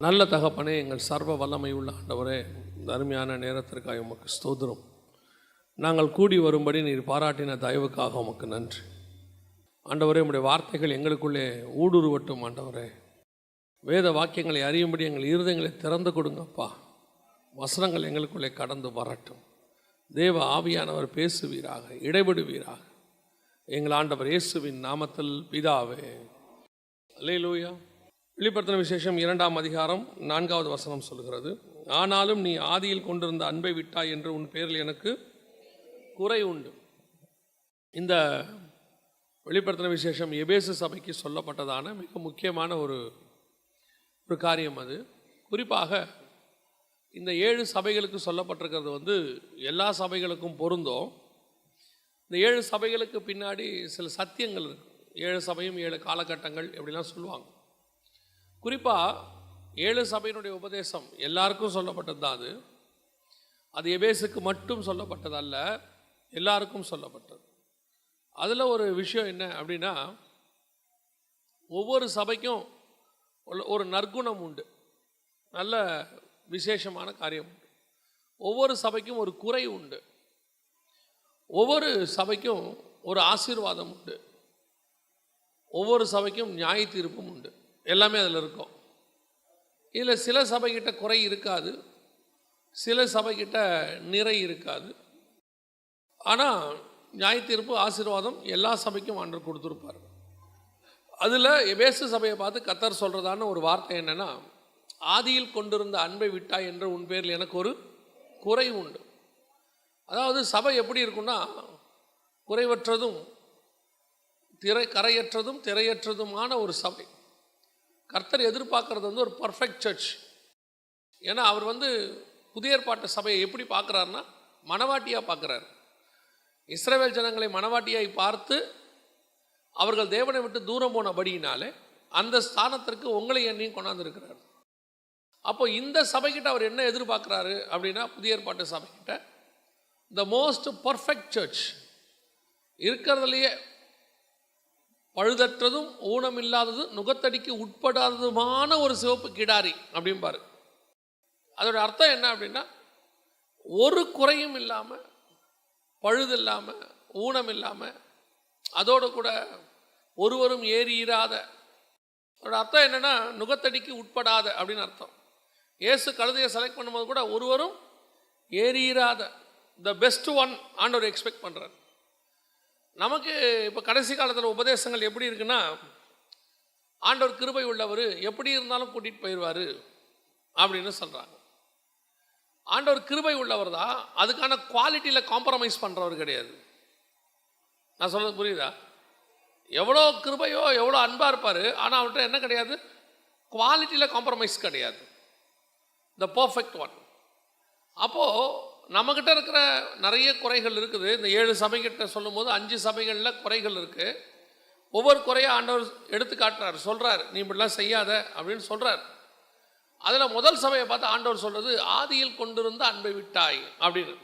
நல்ல தகப்பனே, எங்கள் சர்வ வல்லமை உள்ள ஆண்டவரே, இந்த அருமையான நேரத்திற்காக உமக்கு ஸ்தோத்திரம். நாங்கள் கூடி வரும்படி நீர் பாராட்டின தயவுக்காக உமக்கு நன்றி ஆண்டவரே. உம்முடைய வார்த்தைகள் எங்களுக்குள்ளே ஊடுருவட்டும் ஆண்டவரே. வேத வாக்கியங்களை அறியும்படி எங்கள் இருதயங்களை திறந்து கொடுங்கப்பா. வசனங்கள் எங்களுக்குள்ளே கடந்து வரட்டும். தேவ ஆவியானவர் பேசுவீராக, இடைபடுவீராக. எங்கள் ஆண்டவர் இயேசுவின் நாமத்தில் பிதாவே, அல்லேலூயா. வெளிப்படுத்தின விசேஷம் 2ஆம் அதிகாரம் 4வது வசனம் சொல்கிறது, ஆனாலும் நீ ஆதியில் கொண்டிருந்த அன்பை விட்டாய் என்று உன் பேரில் எனக்கு குறை உண்டு. இந்த வெளிப்படுத்தின விசேஷம் எபேசு சபைக்கு சொல்லப்பட்டதான மிக முக்கியமான ஒரு காரியம். அது குறிப்பாக இந்த 7 சபைகளுக்கு சொல்லப்பட்டிருக்கிறது எல்லா சபைகளுக்கும் பொருந்தும். இந்த 7 சபைகளுக்கு பின்னாடி சில சத்தியங்கள் இருக்கு. 7 சபையும் 7 காலகட்டங்கள் எப்படிலாம் சொல்லுவாங்க. குறிப்பாக 7 சபையினுடைய உபதேசம் எல்லாருக்கும் சொல்லப்பட்டது தான். அது எபேசுக்கு மட்டும் சொல்லப்பட்டதல்ல, எல்லாருக்கும் சொல்லப்பட்டது. அதில் ஒரு விஷயம் என்ன அப்படின்னா, ஒவ்வொரு சபைக்கும் ஒரு நற்குணம் உண்டு, நல்ல விசேஷமான காரியம் உண்டு. ஒவ்வொரு சபைக்கும் ஒரு குறை உண்டு. ஒவ்வொரு சபைக்கும் ஒரு ஆசீர்வாதம் உண்டு. ஒவ்வொரு சபைக்கும் நியாய தீர்ப்பும் உண்டு. எல்லாமே அதில் இருக்கும். இதில் சில சபைக்கிட்ட குறை இருக்காது, சில சபைக்கிட்ட நிறை இருக்காது. ஆனால் நியாய தீர்ப்பு, ஆசீர்வாதம் எல்லா சபைக்கும் ஆண்டவர் கொடுத்துருப்பார். அதில் எபேசு சபையை பார்த்து கர்த்தர் சொல்கிறதான ஒரு வார்த்தை என்னென்னா, ஆதியில் கொண்டிருந்த அன்பை விட்டாய் என்று உன் பேரில் எனக்கு ஒரு குறை உண்டு. அதாவது சபை எப்படி இருக்குன்னா, குறைவற்றதும் கரையற்றதும் திரையற்றதுமான ஒரு சபை. கர்த்தர் எதிர்பார்க்கறது ஒரு பர்ஃபெக்ட் சர்ச். ஏன்னா அவர் புதிய ஏற்பாட்டு சபையை எப்படி பார்க்குறாருன்னா, மணவாட்டியாக பார்க்குறாரு. இஸ்ரவேல் ஜனங்களை மணவாட்டியாய் பார்த்து அவர்கள் தேவனை விட்டு தூரம் போனபடியினாலே அந்த ஸ்தானத்திற்கு உங்களை என்னையும் கொண்டாந்துருக்கிறார். அப்போ இந்த சபைக்கிட்ட அவர் என்ன எதிர்பார்க்குறாரு அப்படின்னா, புதிய ஏற்பாட்டு சபைக்கிட்ட த மோஸ்ட் பர்ஃபெக்ட் சர்ச், இருக்கிறதுலையே பழுதற்றதும் ஊனமில்லாததும் நுகத்தடிக்கு உட்படாததுமான ஒரு சிவப்பு கிடாரி அப்படிம்பாரு. அதோட அர்த்தம் என்ன அப்படின்னா, ஒரு குறையும் இல்லாமல், பழுது இல்லாமல், ஊனம் இல்லாமல், அதோடு கூட ஒருவரும் ஏறியிராத. அதோட அர்த்தம் என்னென்னா, நுகத்தடிக்கு உட்படாத அப்படின்னு அர்த்தம். இயேசு கழுதையை செலக்ட் பண்ணும்போது கூட ஒருவரும் ஏறியிராத, த பெஸ்ட் ஒன் ஆண்டவர் எக்ஸ்பெக்ட் பண்ணுறார். நமக்கு இப்போ கடைசி காலத்தில் உபதேசங்கள் எப்படி இருக்குன்னா, ஆண்டவர் கிருபை உள்ளவர், எப்படி இருந்தாலும் கூட்டிகிட்டு போயிடுவார் அப்படின்னு சொல்கிறாங்க. ஆண்டவர் கிருபை உள்ளவர் தான், அதுக்கான குவாலிட்டியில் காம்ப்ரமைஸ் பண்ணுறவர் கிடையாது. நான் சொல்கிறது புரியுதா? எவ்வளோ கிருபையோ எவ்வளோ அன்பாக இருப்பார், ஆனால் அவர்கிட்ட என்ன கிடையாது, குவாலிட்டியில் காம்ப்ரமைஸ் கிடையாது. The perfect one. அப்போது நம்மக்கிட்ட இருக்கிற நிறைய குறைகள் இருக்குது. இந்த 7 சபைகிட்ட சொல்லும் போது 5 சபைகளில் குறைகள் இருக்குது. ஒவ்வொரு குறையாக ஆண்டவர் எடுத்து காட்டுறார், சொல்கிறார், நீ இப்படிலாம் செய்யாத அப்படின்னு சொல்கிறார். அதில் முதல் சபையை பார்த்து ஆண்டவர் சொல்கிறது, ஆதியில் கொண்டிருந்த அன்பை விட்டாய் அப்படின்னு.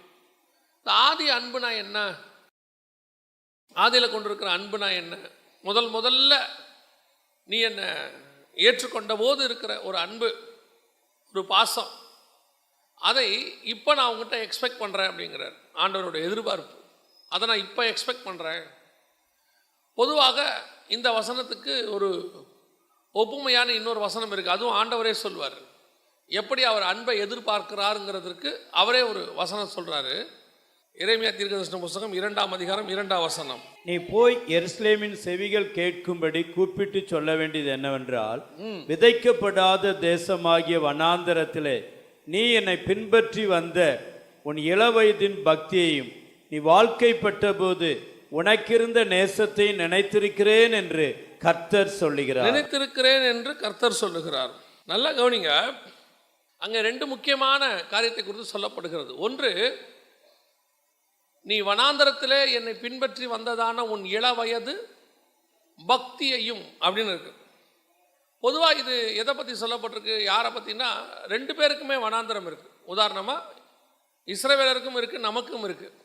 இந்த ஆதி அன்புனா என்ன, ஆதியில் கொண்டிருக்கிற அன்புனா என்ன? முதல்ல நீ என்னை ஏற்றுக்கொண்ட போது இருக்கிற ஒரு அன்பு, ஒரு பாசம், அதை இப்போ நான் உங்கள்கிட்ட எக்ஸ்பெக்ட் பண்ணுறேன் அப்படிங்கிறார். ஆண்டவரோட எதிர்பார்ப்பு, அதை நான் இப்போ எக்ஸ்பெக்ட் பண்ணுறேன். பொதுவாக இந்த வசனத்துக்கு ஒரு ஒப்புமையான இன்னொரு வசனம் இருக்குது. அதுவும் ஆண்டவரே சொல்வார். எப்படி அவர் அன்பை எதிர்பார்க்கிறாருங்கிறதுக்கு அவரே ஒரு வசனம் சொல்கிறாரு. எரேமியா தீர்க்கதரிசன புத்தகம் 2ஆம் அதிகாரம் 2ஆம் வசனம், நீ போய் எருசலேமின் செவிகள் கேட்கும்படி கூப்பிட்டு சொல்ல வேண்டியது என்னவென்றால், விதைக்கப்படாத தேசமாகிய வனாந்தரத்திலே நீ என்னை பின்பற்றி வந்த உன் இளவயதின் பக்தியையும் நீ வாழ்க்கைப்பட்ட போது உனக்கிருந்த நேசத்தை நினைத்திருக்கிறேன் என்று கர்த்தர் சொல்லுகிறார். நினைத்திருக்கிறேன் என்று கர்த்தர் சொல்லுகிறார். நல்லா கவனிங்க, அங்கே 2 முக்கியமான காரியத்தை குறித்து சொல்லப்படுகிறது. ஒன்று, நீ வனாந்தரத்திலே என்னை பின்பற்றி வந்ததான உன் இளவயது பக்தியையும் அப்படின்னு இருக்கு. பொதுவாக இது எதை பற்றி சொல்லப்பட்டிருக்கு, யாரை பற்றினா, 2 பேருக்குமே வனாந்தரம் இருக்குது. உதாரணமாக இஸ்ரவேலருக்கும் இருக்குது, நமக்கும் இருக்குது.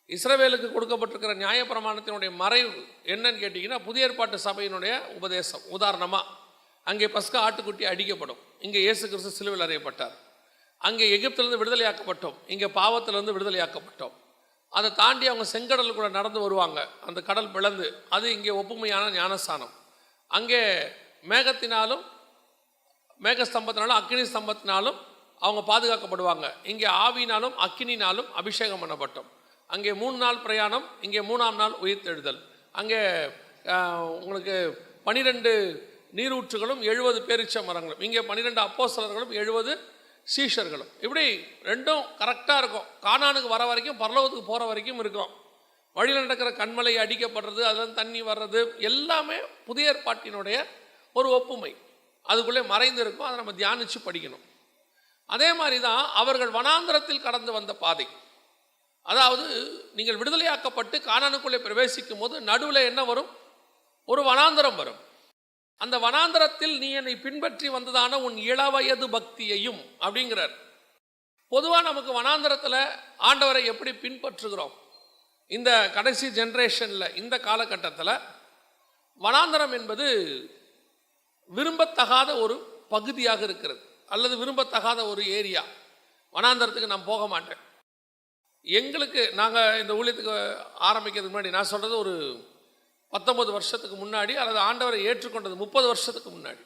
இஸ்ரவேலுக்கு கொடுக்கப்பட்டிருக்கிற நியாயப்பிரமாணத்தினுடைய மறைவு என்னன்னு கேட்டிங்கன்னா, புதிய ஏற்பாட்டு சபையினுடைய உபதேசம். உதாரணமாக அங்கே பஸ்கா ஆட்டுக்குட்டி அடிக்கப்படும். இங்கே இயேசு கிறிஸ்து சிலுவையில் அறையப்பட்டார். அங்கே எகிப்திலிருந்து விடுதலையாக்கப்பட்டோம், இங்கே பாவத்திலிருந்து விடுதலையாக்கப்பட்டோம். அதை தாண்டி அவங்க செங்கடல் கூட நடந்து வருவாங்க, அந்த கடல் பிளந்து, அது இங்கே ஒப்புமையான ஞானஸ்தானம். அங்கே மேகத்தினாலும் மேகஸ்தம்பத்தினாலும் அக்கினி ஸ்தம்பத்தினாலும் அவங்க பாதுகாக்கப்படுவாங்க. இங்கே ஆவினாலும் அக்கினினாலும் அபிஷேகம் பண்ணப்பட்டோம். அங்கே 3 நாள் பிரயாணம், இங்கே 3ஆம் நாள் உயிர்த்தெழுதல். அங்கே உங்களுக்கு 12 நீரூற்றுகளும் 70 பேரீச்ச மரங்களும், இங்கே 12 அப்போஸ்தலர்களும் 70 சீஷர்களும். இப்படி ரெண்டும் கரெக்டாக இருக்கும். கானானுக்கு வர வரைக்கும், பரலோகத்துக்கு போகிற வரைக்கும் இருக்கும். வழியில் நடக்கிற கண்மலை அடிக்கப்படுறது, அதில் தண்ணி வர்றது எல்லாமே புதிய ஏற்பாட்டினுடைய ஒரு ஒப்புமை. அதுக்குள்ளே மறைந்து இருக்கும், அதை நம்ம தியானித்து படிக்கணும். அதே மாதிரி தான் அவர்கள் வனாந்தரத்தில் கடந்து வந்த பாதை. அதாவது நீங்கள் விடுதலையாக்கப்பட்டு கானானுக்குள்ளே பிரவேசிக்கும் போது நடுவில் என்ன வரும்? ஒரு வனாந்தரம் வரும். அந்த வனாந்தரத்தில் நீ என்னை பின்பற்றி வந்ததான உன் இளவயது பக்தியையும் அப்படிங்கிறார். பொதுவாக நமக்கு வனாந்தரத்தில் ஆண்டவரை எப்படி பின்பற்றுகிறோம்? இந்த கடைசி ஜென்ரேஷனில், இந்த காலகட்டத்தில் வனாந்தரம் என்பது விரும்பத்தகாத ஒரு பகுதியாக இருக்கிறது, அல்லது விரும்பத்தகாத ஒரு ஏரியா. வனாந்தரத்துக்கு நான் போக மாட்டேன். எங்களுக்கு நாங்கள் இந்த ஊழியத்துக்கு ஆரம்பிக்கிறதுக்கு முன்னாடி, நான் சொல்கிறது ஒரு 19 வருஷத்துக்கு முன்னாடி, அல்லது ஆண்டவரை ஏற்றுக்கொண்டது 30 வருஷத்துக்கு முன்னாடி,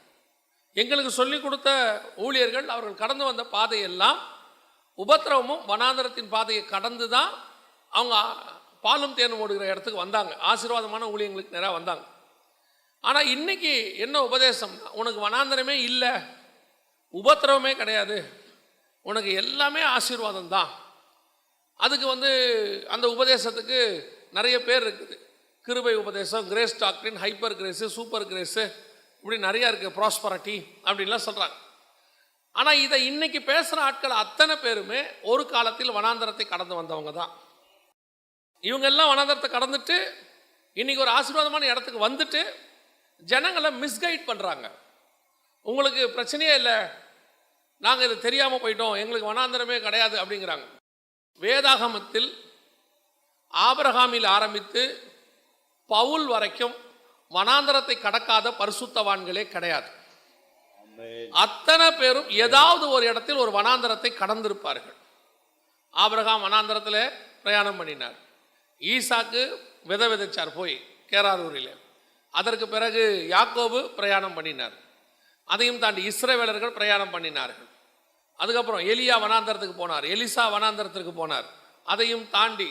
எங்களுக்கு சொல்லிக் கொடுத்த ஊழியர்கள் அவர்கள் கடந்து வந்த பாதையெல்லாம் உபத்திரவமும் வனாந்தரத்தின் பாதையை கடந்து தான் அவங்க பாலும் தேனும் ஓடுகிற இடத்துக்கு வந்தாங்க. ஆசீர்வாதமான ஊழியங்களுக்கு நேராக வந்தாங்க. ஆனால் இன்னைக்கு என்ன உபதேசம்? உனக்கு வனாந்தரமே இல்லை, உபத்திரவமே கிடையாது, உனக்கு எல்லாமே ஆசீர்வாதம் தான். அதுக்கு அந்த உபதேசத்துக்கு நிறைய பேர் இருக்குது. கிருபை உபதேசம், கிரேஸ் டாக்டரின், ஹைப்பர் கிரேஸு, சூப்பர் கிரேஸு, இப்படி நிறையா இருக்குது, ப்ராஸ்பரிட்டி அப்படின்லாம் சொல்கிறாங்க. ஆனால் இதை இன்னைக்கு பேசுகிற ஆட்கள் அத்தனை பேருமே ஒரு காலத்தில் வனாந்தரத்தை கடந்து வந்தவங்க தான். இவங்கெல்லாம் வனாந்தரத்தை கடந்துட்டு இன்னைக்கு ஒரு ஆசீர்வாதமான இடத்துக்கு வந்துட்டு ஜனங்களை மிஸ்கைட் பண்ணுறாங்க. உங்களுக்கு பிரச்சனையே இல்லை, நாங்கள் இது தெரியாமல் போயிட்டோம், எங்களுக்கு வனாந்தரமே கிடையாது அப்படிங்கிறாங்க. வேதாகமத்தில் ஆபிரகாமில் ஆரம்பித்து பவுல் வரைக்கும் வனாந்தரத்தை கடக்காத பரிசுத்தவான்களே கிடையாது. அத்தனை பேரும் ஏதாவது ஒரு இடத்தில் ஒரு வனாந்தரத்தை கடந்திருப்பார்கள். ஆபிரகாம் வனாந்தரத்தில் பிரயாணம் பண்ணினார். ஈசாக்கு விதைச்சார் போய் கேராரூரில். அதற்கு பிறகு யாக்கோபு பிரயாணம் பண்ணினார். அதையும் தாண்டி இஸ்ரவேலர்கள் பிரயாணம் பண்ணினார்கள். அதுக்கப்புறம் எலியா வனாந்தரத்துக்கு போனார், எலிசா வனாந்தரத்திற்கு போனார். அதையும் தாண்டி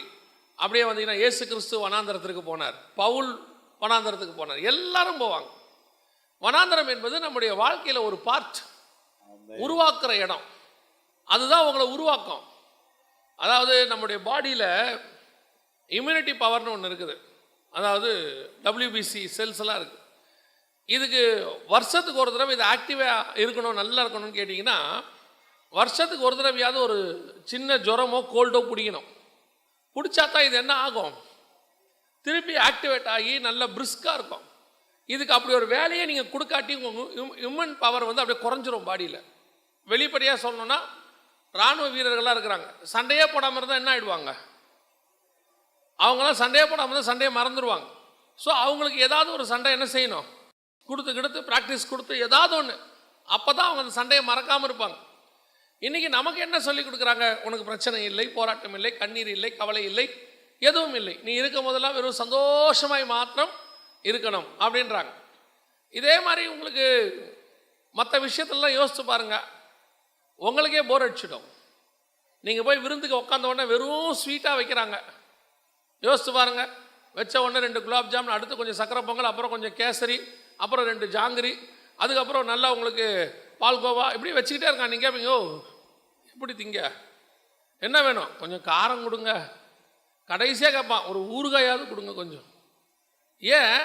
அப்படியே வந்தீங்கன்னா இயேசு கிறிஸ்து வனாந்தரத்திற்கு போனார், பவுல் வனாந்தரத்துக்கு போனார். எல்லாரும் போவாங்க. வனாந்தரம் என்பது நம்முடைய வாழ்க்கையில் ஒரு பார்ட், உருவாக்குற இடம். அதுதான் உங்களை உருவாக்கும். அதாவது நம்முடைய பாடியில் இம்யூனிட்டி பவர்னு ஒன்று இருக்குது. அதாவது WBC செல்ஸ் எல்லாம் இருக்குது. இதுக்கு வருஷத்துக்கு ஒரு தடவை இது ஆக்டிவாக இருக்கணும், நல்லா இருக்கணும்னு கேட்டிங்கன்னா, வருஷத்துக்கு ஒரு தடவையாவது ஒரு சின்ன ஜுரமோ கோல்டோ பிடிக்கணும். பிடிச்சா தான் இது என்ன ஆகும்? திருப்பி ஆக்டிவேட் ஆகி நல்ல பிரிஸ்காக இருக்கும். இதுக்கு அப்படி ஒரு வேலையை நீங்கள் கொடுக்காட்டி உங்கள் ஹியூமன் பவர் அப்படியே குறைஞ்சிரும் பாடியில். வெளிப்படையாக சொல்லணும்னா, இராணுவ வீரர்களாக இருக்கிறாங்க, சண்டையே போடாமல் இருந்தால் என்ன ஆகிடுவாங்க? அவங்களாம் சண்டையே போடாமல் இருந்தால் சண்டையை மறந்துடுவாங்க. ஸோ அவங்களுக்கு ஏதாவது ஒரு சண்டை என்ன செய்யணும்? கொடுத்து ப்ராக்டிஸ் கொடுத்து ஏதாவது ஒன்று, அப்போ தான் அவங்க அந்த சண்டையை மறக்காமல் இருப்பாங்க. இன்றைக்கி நமக்கு என்ன சொல்லி கொடுக்குறாங்க? உனக்கு பிரச்சனை இல்லை, போராட்டம் இல்லை, கண்ணீர் இல்லை, கவலை இல்லை, எதுவும் இல்லை, நீ இருக்கும் போதெல்லாம் வெறும் சந்தோஷமாய் மாத்திரம் இருக்கணும் அப்படின்றாங்க. இதே மாதிரி உங்களுக்கு மற்ற விஷயத்தெல்லாம் யோசித்து பாருங்கள், உங்களுக்கே போர் அடிச்சிடும். நீங்கள் போய் விருந்துக்கு உட்காந்த உடனே வெறும் ஸ்வீட்டாக வைக்கிறாங்க. யோசித்து பாருங்கள், வச்ச உடனே 2 குலாப் ஜாமுன், அடுத்து கொஞ்சம் சக்கரை பொங்கல், அப்புறம் கொஞ்சம் கேசரி, அப்புறம் 2 ஜாங்கிரி, அதுக்கப்புறம் நல்லா உங்களுக்கு பால்கோவா, இப்படி வச்சுக்கிட்டே இருக்கான். நீங்கள் கேட்பீங்க, ஓ இப்படி திங்க, என்ன வேணும்? கொஞ்சம் காரம் கொடுங்க. கடைசியாக கேட்பான், ஒரு ஊறுகாயாவது கொடுங்க கொஞ்சம். ஏன்?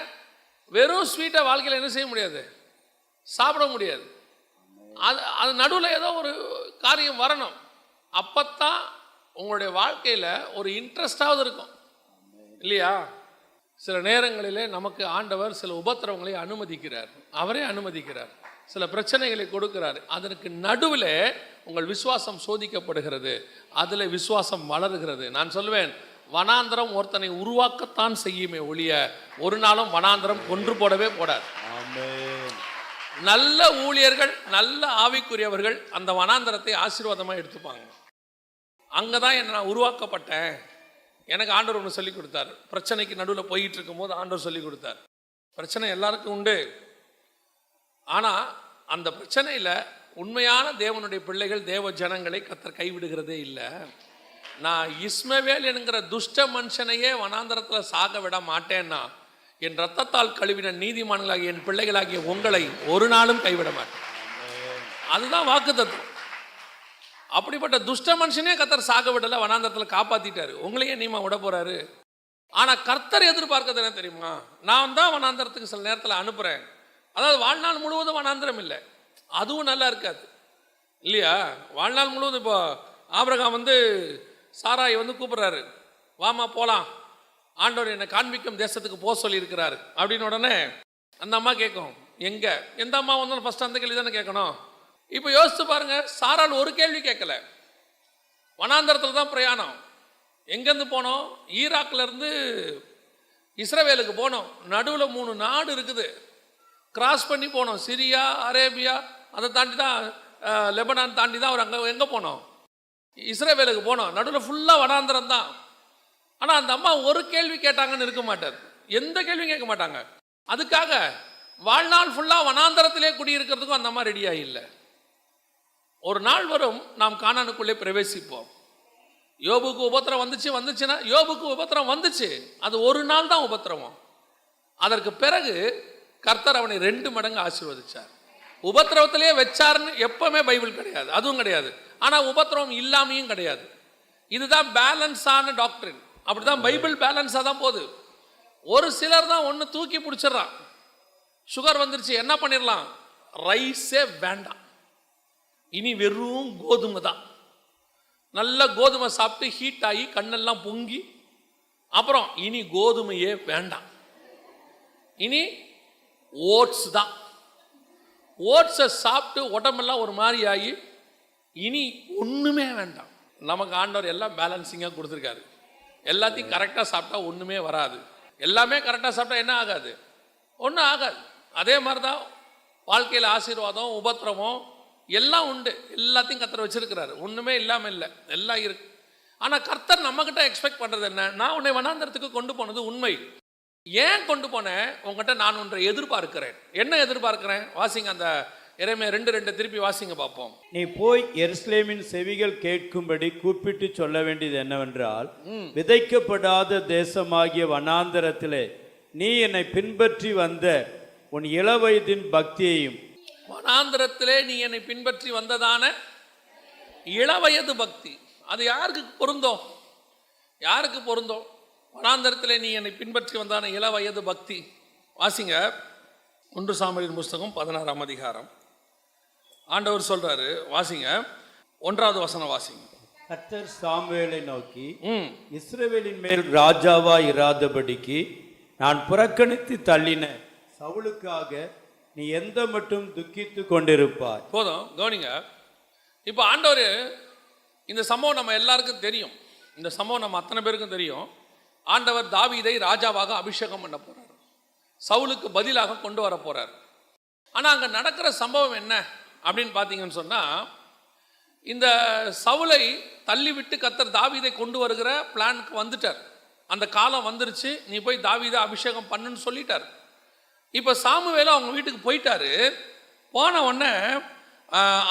வெறும் ஸ்வீட்டை வாழ்க்கையில் என்ன செய்ய முடியாது? சாப்பிட முடியாது. அது நடுவில் ஏதோ ஒரு காரியம் வரணும். அப்போத்தான் உங்களுடைய வாழ்க்கையில் ஒரு இன்ட்ரெஸ்டாவது இருக்கும், இல்லையா? சில நேரங்களிலே நமக்கு ஆண்டவர் சில உபத்திரவங்களை அனுமதிக்கிறார், அவரே அனுமதிக்கிறார், சில பிரச்சனைகளை கொடுக்கிறார். அதற்கு நடுவில் உங்கள் விசுவாசம் சோதிக்கப்படுகிறது, அதில் விசுவாசம் வளர்கிறது. நான் சொல்வேன், வனாந்தரம் ஒருத்தனை உருவாக்கத்தான் செய்யுமே ஒழிய ஒரு நாளும் வனாந்தரம் கொன்று போடவே போடாது. நல்ல ஊழியர்கள், நல்ல ஆவிக்குரியவர்கள் அந்த வனாந்தரத்தை ஆசீர்வாதமாக எடுத்துப்பாங்க. அங்கே தான் நான் உருவாக்கப்பட்டேன். எனக்கு ஆண்டவர் ஒன்று சொல்லி கொடுத்தார். பிரச்சனைக்கு நடுவில் போயிட்டு இருக்கும் போது ஆண்டவர் சொல்லி கொடுத்தார். பிரச்சனை எல்லாருக்கும் உண்டு, ஆனால் அந்த பிரச்சனையில் உண்மையான தேவனுடைய பிள்ளைகள், தேவ ஜனங்களை கர்த்தர் கைவிடுகிறதே இல்லை. நான் இஸ்மவேல் என்கிற துஷ்ட மனுஷனையே வனாந்தரத்தில் சாக விட மாட்டேன்னா என் ரத்தத்தால் கழுவின நீதிமான்களாகிய என் பிள்ளைகளாகிய உங்களை ஒரு நாளும் கைவிட மாட்டேன். அதுதான் வாக்குத்தத்தம். அப்படிப்பட்ட துஷ்ட மனுஷனே கர்த்தர் சாக விடலை, வனாந்தரத்தில் காப்பாற்றிட்டாரு. உங்களையே நீமா விட போறாரு. ஆனால் கர்த்தர் எதிர்பார்க்கறது என்ன தெரியுமா? நான் தான் வனாந்தரத்துக்கு சில நேரத்தில் அனுப்புகிறேன். அதாவது வாழ்நாள் முழுவதும் வனாந்தரம் இல்லை, அதுவும் நல்லா இருக்காது இல்லையா? வாழ்நாள் முழுவதும் இப்போ ஆபிரகாம் சாராய் கூப்பிட்றாரு, வாமா போகலாம், ஆண்டவர் என்னை காண்பிக்கும் தேசத்துக்கு போக சொல்லியிருக்கிறாரு அப்படின்னு. உடனே அந்த அம்மா கேட்கும், எங்கே? எந்த அம்மா வந்தாலும் ஃபஸ்ட் அந்த கேள்வி தானே கேட்கணும். இப்போ யோசித்து பாருங்க, சாரால் ஒரு கேள்வி கேட்கல. வனாந்தரத்தில் தான் பிரயாணம். எங்கேருந்து போனோம்? ஈராக்லேருந்து இஸ்ரவேலுக்கு போனோம். நடுவில் 3 நாடு இருக்குது, கிராஸ் பண்ணி போனோம். சிரியா, அரேபியா, அதை தாண்டி தான் லெபனான் தாண்டி தான் அவர் அங்கே எங்கே போனோம்? இஸ்ரவேலுக்கு போனோம். நடுவில் ஃபுல்லாக வனாந்தரம் தான். ஆனால் அந்த அம்மா ஒரு கேள்வி கேட்டாங்கன்னு இருக்க மாட்டார், எந்த கேள்வியும் கேட்க மாட்டாங்க. அதுக்காக வாழ்நாள் ஃபுல்லாக வனாந்தரத்திலே குடியிருக்கிறதுக்கும் அந்த அம்மா ரெடியாக இல்லை. ஒரு நாள் வரும், நாம் கானானுக்குள்ளே பிரவேசிப்போம். யோபுக்கு உபத்திரம் வந்துச்சுன்னா யோபுக்கு உபத்திரம் வந்துச்சு, அது ஒரு நாள் தான் உபத்திரவம். அதற்கு பிறகு கர்த்தர் அவனை 2 மடங்கு ஆசீர்வதிச்சார். உபத்திரவத்திலே வச்சார்னு எப்பவுமே பைபிள் கிடையாது, அதுவும் கிடையாது. ஆனால் உபத்திரவம் இல்லாமையும் கிடையாது. இதுதான் பேலன்ஸான டாக்டரின். அப்படிதான் பைபிள் பேலன்ஸாக தான் போகுது. ஒரு சிலர் தான் ஒன்று தூக்கி பிடிச்சிடறான். சுகர் வந்துருச்சு, என்ன பண்ணிடலாம்? ரைஸே வேண்டாம், இனி வெறும் கோதுமை தான். நல்ல கோதுமை சாப்பிட்டு ஹீட் ஆகி கண்ணெல்லாம் பொங்கி, அப்புறம் இனி கோதுமையே வேண்டாம், இனி ஓட்ஸ் தான். ஓட்ஸை சாப்பிட்டு உடம்பெல்லாம் ஒரு மாதிரி ஆகி இனி ஒன்றுமே வேண்டாம். நமக்கு ஆண்டவர் எல்லாம் பேலன்சிங்காக கொடுத்துருக்காரு. எல்லாத்தையும் கரெக்டாக சாப்பிட்டா ஒன்றுமே வராது, எல்லாமே கரெக்டாக சாப்பிட்டா என்ன ஆகாது? ஒன்றும் ஆகாது. அதே மாதிரி தான் வாழ்க்கையில் ஆசீர்வாதம், உபத்திரவம் எல்லாம் உண்டு. எல்லாத்தையும் கர்த்தர் வச்சிருக்கிறாரு, ஒன்றுமே இல்லாமல் இல்லை, எல்லாம் இருக்கு. ஆனால் கர்த்தர் நம்மக்கிட்ட எக்ஸ்பெக்ட் பண்ணுறது என்ன? நான் உன்னை வனாந்தரத்துக்கு கொண்டு போனது உண்மை. ஏன் கொண்டு போனேன்? உங்ககிட்ட நான் ஒன்றை எதிர்பார்க்கிறேன். என்ன எதிர்பார்க்கிறேன்? வாசிங்க அந்த எரேமியா 2:2 திருப்பி வாசிங்க பார்ப்போம். நீ போய் எருசலேமின் செவிகள் கேட்கும்படி கூப்பிட்டு சொல்ல வேண்டியது என்னவென்றால், விதைக்கப்படாத தேசமாகிய வனாந்தரத்திலே நீ என்னை பின்பற்றி வந்த உன் இளவயதின் பக்தியையும். வனாந்தரத்திலே நீ என்னை பின்பற்றி வந்ததான இளவயது பக்தி, அது யாருக்கு பொருந்தோம்? யாருக்கு பொருந்தோம்? வனாந்தரத்திலே நீ என்னை பின்பற்றி வந்தான இளவயது பக்தி. வாசிங்க 1 சாமுவேலின் புஸ்தகம் 16ஆம் அதிகாரம். ஆண்டவர் சொல்றாரு, வாசிங்க 1வது வசனம் வாசிங்க. கர்த்தர் சாமுவேலை நோக்கி, இஸ்ரவேலின் மேல் ராஜாவா இராதபடிக்கு நான் புறக்கணித்து தள்ளின சவுலுக்காக நீ எந்த மட்டும் துக்கித்து கொண்டிருப்பாய். போதும், கவனிங்க. இப்போ ஆண்டவர், இந்த சம்பவம் நம்ம எல்லாருக்கும் தெரியும், இந்த சம்பவம் நம்ம அத்தனை பேருக்கும் தெரியும். ஆண்டவர் தாவீதை ராஜாவாக அபிஷேகம் பண்ண போறார், சவுலுக்கு பதிலாக கொண்டு வர போறார். ஆனால் அங்கே நடக்கிற சம்பவம் என்ன அப்படின்னு பார்த்தீங்கன்னு சொன்னால், இந்த சவுலை தள்ளிவிட்டு கர்த்தர் தாவீதை கொண்டு வருகிற பிளானுக்கு வந்துட்டார். அந்த காலம் வந்துருச்சு, நீ போய் தாவீதை அபிஷேகம் பண்ணுன்னு சொல்லிட்டார். இப்போ சாமுவேலும் அவங்க வீட்டுக்கு போயிட்டாரு. போன உடனே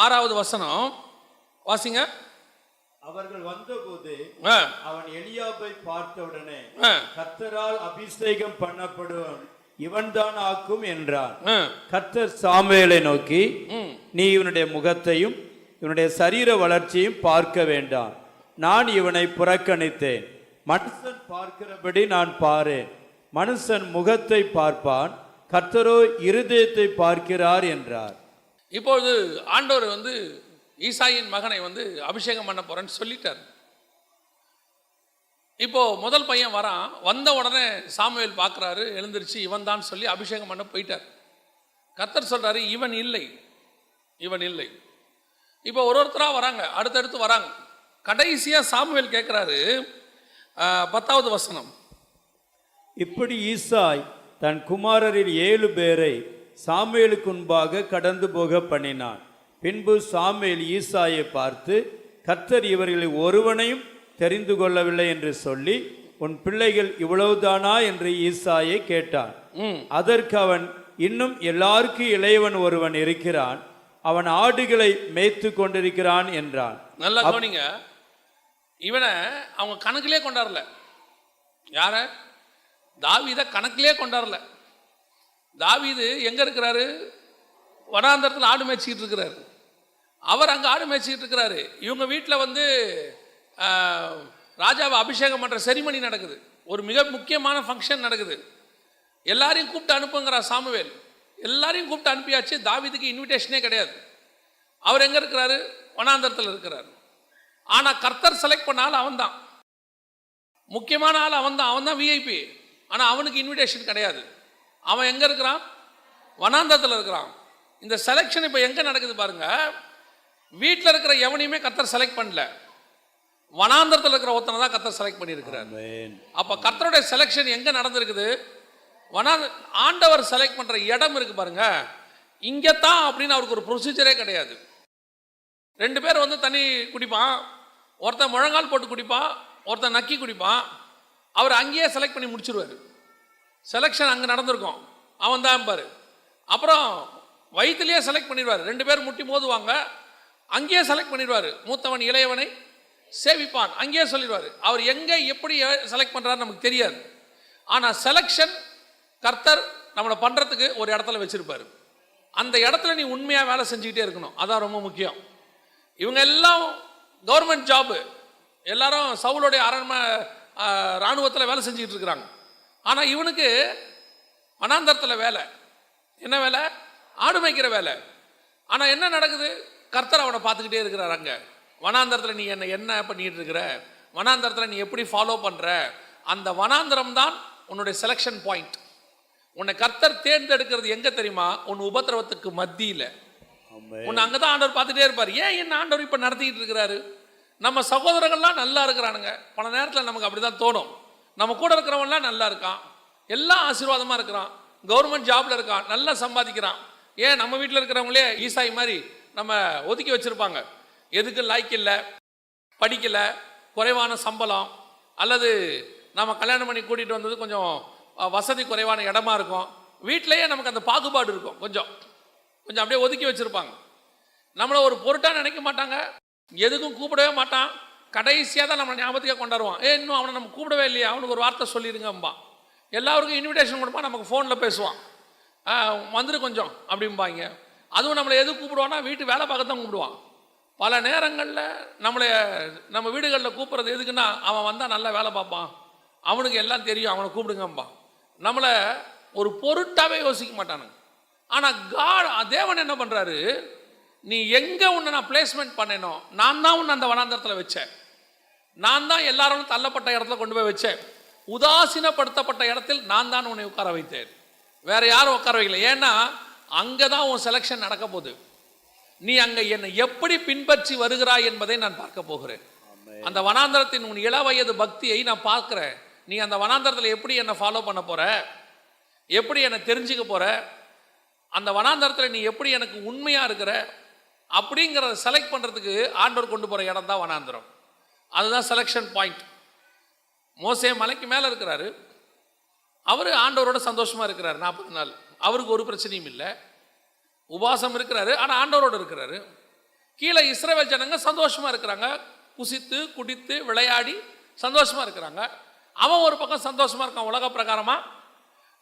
6வது வசனம் வாசிங்க. அவர்கள் வந்தபோது அவன் எலியாபை பார்த்தவுடனே கர்த்தரால் அபிஷேகம் பண்ணப்படுவன் இவன்தான் ஆக்கும் என்றான். கர்த்தர் சாமுவேலை நோக்கி, நீ இவனுடைய முகத்தையும் இவனுடைய சரீர வளர்ச்சியும் பார்க்க வேண்டாம், நான் இவனை புறக்கணித்தேன். மனுஷன் பார்க்கிறபடி நான் பாரேன், மனுஷன் முகத்தை பார்ப்பான், கர்த்தரோ இருதயத்தை பார்க்கிறார் என்றார். இப்பொழுது ஆண்டவர் ஈசாயின் மகனை அபிஷேகம் பண்ண போறேன்னு சொல்லிட்டார். இப்போ முதல் பையன் வரான். வந்த உடனே சாமுவேல் பார்க்குறாரு, எழுந்திருச்சு இவன் தான் சொல்லி அபிஷேகம் பண்ண போயிட்டார். கர்த்தர் சொல்றாரு, இவன் இல்லை, இவன் இல்லை. இப்போ ஒருத்தராக வராங்க, அடுத்தடுத்து வராங்க. கடைசியாக சாமுவேல் கேட்குறாரு, 10வது வசனம். இப்படி ஈசாய் தன் குமாரரில் 7 பேரை சாமுவேலுக்கு முன்பாக கடந்து போக பண்ணினான். பின்பு சாமுவேல் ஈசாயை பார்த்து, கர்த்தர் இவர்களில் ஒருவனையும் தெரிந்து கொள்ளவில்லை என்று சொல்லி, உன் பிள்ளைகள் இவ்வளவுதானா என்று ஈசாயை கேட்டான். அதற்கு அவன், இன்னும் எல்லாருக்கும் இளையவன் ஒருவன் இருக்கிறான், அவன் ஆடுகளை மேய்த்து கொண்டிருக்கிறான் என்றான். நல்லா கவனிங்க, இவனை அவங்க கணக்கிலே கொண்டாடல. யார? தாவீத கணக்கிலே கொண்டாடல. தாவீது எங்க இருக்கிறாரு? வனாந்தரத்தில் ஆடு மேய்ச்சிக்கிட்டு இருக்கிறாரு. அவர் அங்கே ஆடு மேய்ச்சிக்கிட்டு இருக்கிறாரு. இவங்க வீட்டில் வந்து ராஜாவை அபிஷேகம் பண்ணுற செரிமனி நடக்குது. ஒரு மிக முக்கியமான ஃபங்க்ஷன் நடக்குது. எல்லாரையும் கூப்பிட்டு அனுப்புங்கிறார் சாமுவேல். எல்லாரையும் கூப்பிட்டு அனுப்பியாச்சு. தாவீதுக்கு இன்விடேஷனே கிடையாது. அவர் எங்கே இருக்கிறாரு? வனாந்தரத்தில் இருக்கிறார். ஆனால் கர்த்தர் செலக்ட் பண்ண ஆள் அவன் தான், முக்கியமான ஆள் அவன் தான். அவன் தான் விஐபி. ஆனால் அவனுக்கு இன்விடேஷன் கிடையாது. அவன் எங்கே இருக்கிறான்? வனாந்தரத்தில் இருக்கிறான். இந்த செலெக்ஷன் இப்போ எங்கே நடக்குது பாருங்க. வீட்டில் இருக்கிற எவனையுமே கர்த்தர் செலக்ட் பண்ணல, வனாந்தரத்தில் இருக்கிற ஒருத்தனை தான் கர்த்தர் செலக்ட் பண்ணியிருக்கிறார். அப்போ கர்த்தருடைய செலெக்ஷன் எங்கே நடந்திருக்குது? ஆண்டவர் செலக்ட் பண்ணுற இடம் இருக்கு பாருங்க, இங்கே தான் அப்படின்னு அவருக்கு ஒரு ப்ரொசீஜரே கிடையாது. ரெண்டு பேர் வந்து தண்ணி குடிப்பான், ஒருத்தன் முழங்கால் போட்டு குடிப்பான், ஒருத்தன் நக்கி குடிப்பான். அவர் அங்கேயே செலக்ட் பண்ணி முடிச்சிருவார். செலெக்ஷன் அங்கே நடந்திருக்கும், அவன் தான் பாரு. அப்புறம் வயிற்றுலேயே செலக்ட் பண்ணிடுவார். ரெண்டு பேர் முட்டி மோதுவாங்க, அங்கேயே செலக்ட் பண்ணிடுவார். மூத்தவன் இளையவனை சேவிப்பான், அங்கேயே சொல்லிடுவார். அவர் எங்கே எப்படி செலக்ட் பண்ணுறாரு நமக்கு தெரியாது. ஆனால் செலெக்ஷன் கர்த்தர் நம்மளை பண்ணுறதுக்கு ஒரு இடத்துல வச்சுருப்பார். அந்த இடத்துல நீ உண்மையாக வேலை செஞ்சுக்கிட்டே இருக்கணும், அதான் ரொம்ப முக்கியம். இவங்க எல்லாம் கவர்மெண்ட் ஜாபு, எல்லாரும் சவுலுடைய இராணுவத்தில் வேலை செஞ்சுக்கிட்டு இருக்கிறாங்க. ஆனால் இவனுக்கு வனாந்தரத்தில் வேலை. என்ன வேலை? ஆடு மேய்க்கிற வேலை. ஆனால் என்ன நடக்குது? கர்த்தர் அவனை பார்த்துக்கிட்டே இருக்கிறார். அங்கே வனாந்தரத்தில் நீ என்ன பண்ணிட்டு இருக்கிற, வனாந்தரத்தில் நீ எப்படி ஃபாலோ பண்ணுற, அந்த வனாந்தரம் தான் உன்னுடைய செலெக்ஷன் பாயிண்ட். உன்னை கர்த்தர் தேர்ந்தெடுக்கிறது எங்கே தெரியுமா? உன் உபத்திரவத்துக்கு மத்தியில். உன்னை அங்கே தான் ஆண்டவர் பார்த்துட்டே இருப்பார். ஏன் என்ன ஆண்டவர் இப்போ நடத்திக்கிட்டு இருக்கிறாரு? நம்ம சகோதரர்கள்லாம் நல்லா இருக்கிறானுங்க. பல நேரத்தில் நமக்கு அப்படி தான் தோணும். நம்ம கூட இருக்கிறவங்களாம் நல்லா இருக்கான், எல்லாம் ஆசீர்வாதமாக இருக்கிறான், கவர்மெண்ட் ஜாபில் இருக்கான், நல்லா சம்பாதிக்கிறான். ஏன் நம்ம வீட்டில் இருக்கிறவங்களே ஈசாய் மாதிரி நம்ம ஒதுக்கி வச்சுருப்பாங்க. எதுக்கு லாய்க்கு இல்லை, படிக்கலை, குறைவான சம்பளம், அல்லது நம்ம கல்யாணம் பண்ணி கூட்டிகிட்டு வந்தது கொஞ்சம் வசதி குறைவான இடமா இருக்கும். வீட்டிலையே நமக்கு அந்த பாகுபாடு இருக்கும். கொஞ்சம் அப்படியே ஒதுக்கி வச்சுருப்பாங்க. நம்மளை ஒரு பொருட்டாக நினைக்க மாட்டாங்க, எதுக்கும் கூப்பிடவே மாட்டான். கடைசியாக தான் நம்ம ஞாபகத்துக்கே கொண்டாடுவான். இன்னும் அவனை நம்ம கூப்பிடவே இல்லையா, அவனுக்கு ஒரு வார்த்தை சொல்லிடுங்கம்பா. எல்லாருக்கும் இன்விடேஷன் கொடுப்பான், நமக்கு ஃபோனில் பேசுவான், வந்துரு கொஞ்சம் அப்படிம்பாங்க. அதுவும் நம்மளை எது கூப்பிடுவான்னா வீட்டு வேலை பார்க்கத்தான் கூப்பிடுவான். பல நேரங்களில் நம்ம வீடுகளில் கூப்பிட்றது எதுக்குன்னா, அவன் வந்தால் நல்லா வேலை பார்ப்பான், அவனுக்கு எல்லாம் தெரியும், அவனை கூப்பிடுங்கம்பா. நம்மளை ஒரு பொருட்டாகவே யோசிக்க மாட்டானுங்க. ஆனால் தேவன் என்ன பண்ணுறாரு? நீ எங்கே உன்னை நான் பிளேஸ்மெண்ட் பண்ணேனோ, நான் தான் உன்னை அந்த வனாந்தரத்தில் வச்சேன். நான் தான் எல்லாரும் தள்ளப்பட்ட இடத்துல கொண்டு போய் வச்சேன். உதாசீனப்படுத்தப்பட்ட இடத்தில் நான் தான் உன்னை உட்கார வைத்தேன், வேற யாரும் உட்கார வைக்கல. ஏன்னா அங்கே தான் உன் செலெக்ஷன் நடக்க போகுது. நீ அங்கே என்னை எப்படி பின்பற்றி வருகிறாய் என்பதை நான் பார்க்க போகிறேன். அந்த வனாந்தரத்தின் உன் இள வயது பக்தியை நான் பார்க்குறேன். நீ அந்த வனாந்தரத்தில் எப்படி என்னை ஃபாலோ பண்ண போற, எப்படி என்னை தெரிஞ்சுக்க போற, அந்த வனாந்தரத்தில் நீ எப்படி எனக்கு உண்மையாக இருக்கிற அப்படிங்கிறத செலக்ட் பண்ணுறதுக்கு ஆண்டவர் கொண்டு போகிற இடம் தான் வனாந்தரம். அதுதான் செலெக்ஷன் பாயிண்ட். மோசே மலைக்கு மேலே இருக்கிறாரு, அவர் ஆண்டவரோட சந்தோஷமாக இருக்கிறார் 40 நாள். அவருக்கு ஒரு பிரச்சனையும் இல்லை, உபாசம் இருக்கிறாரு, ஆனால் ஆண்டவரோடு இருக்கிறாரு. கீழே இஸ்ரவேல் ஜனங்க சந்தோஷமாக இருக்கிறாங்க, குசித்து குடித்து விளையாடி சந்தோஷமாக இருக்கிறாங்க. அவன் ஒரு பக்கம் சந்தோஷமாக இருக்கான் உலக பிரகாரமாக,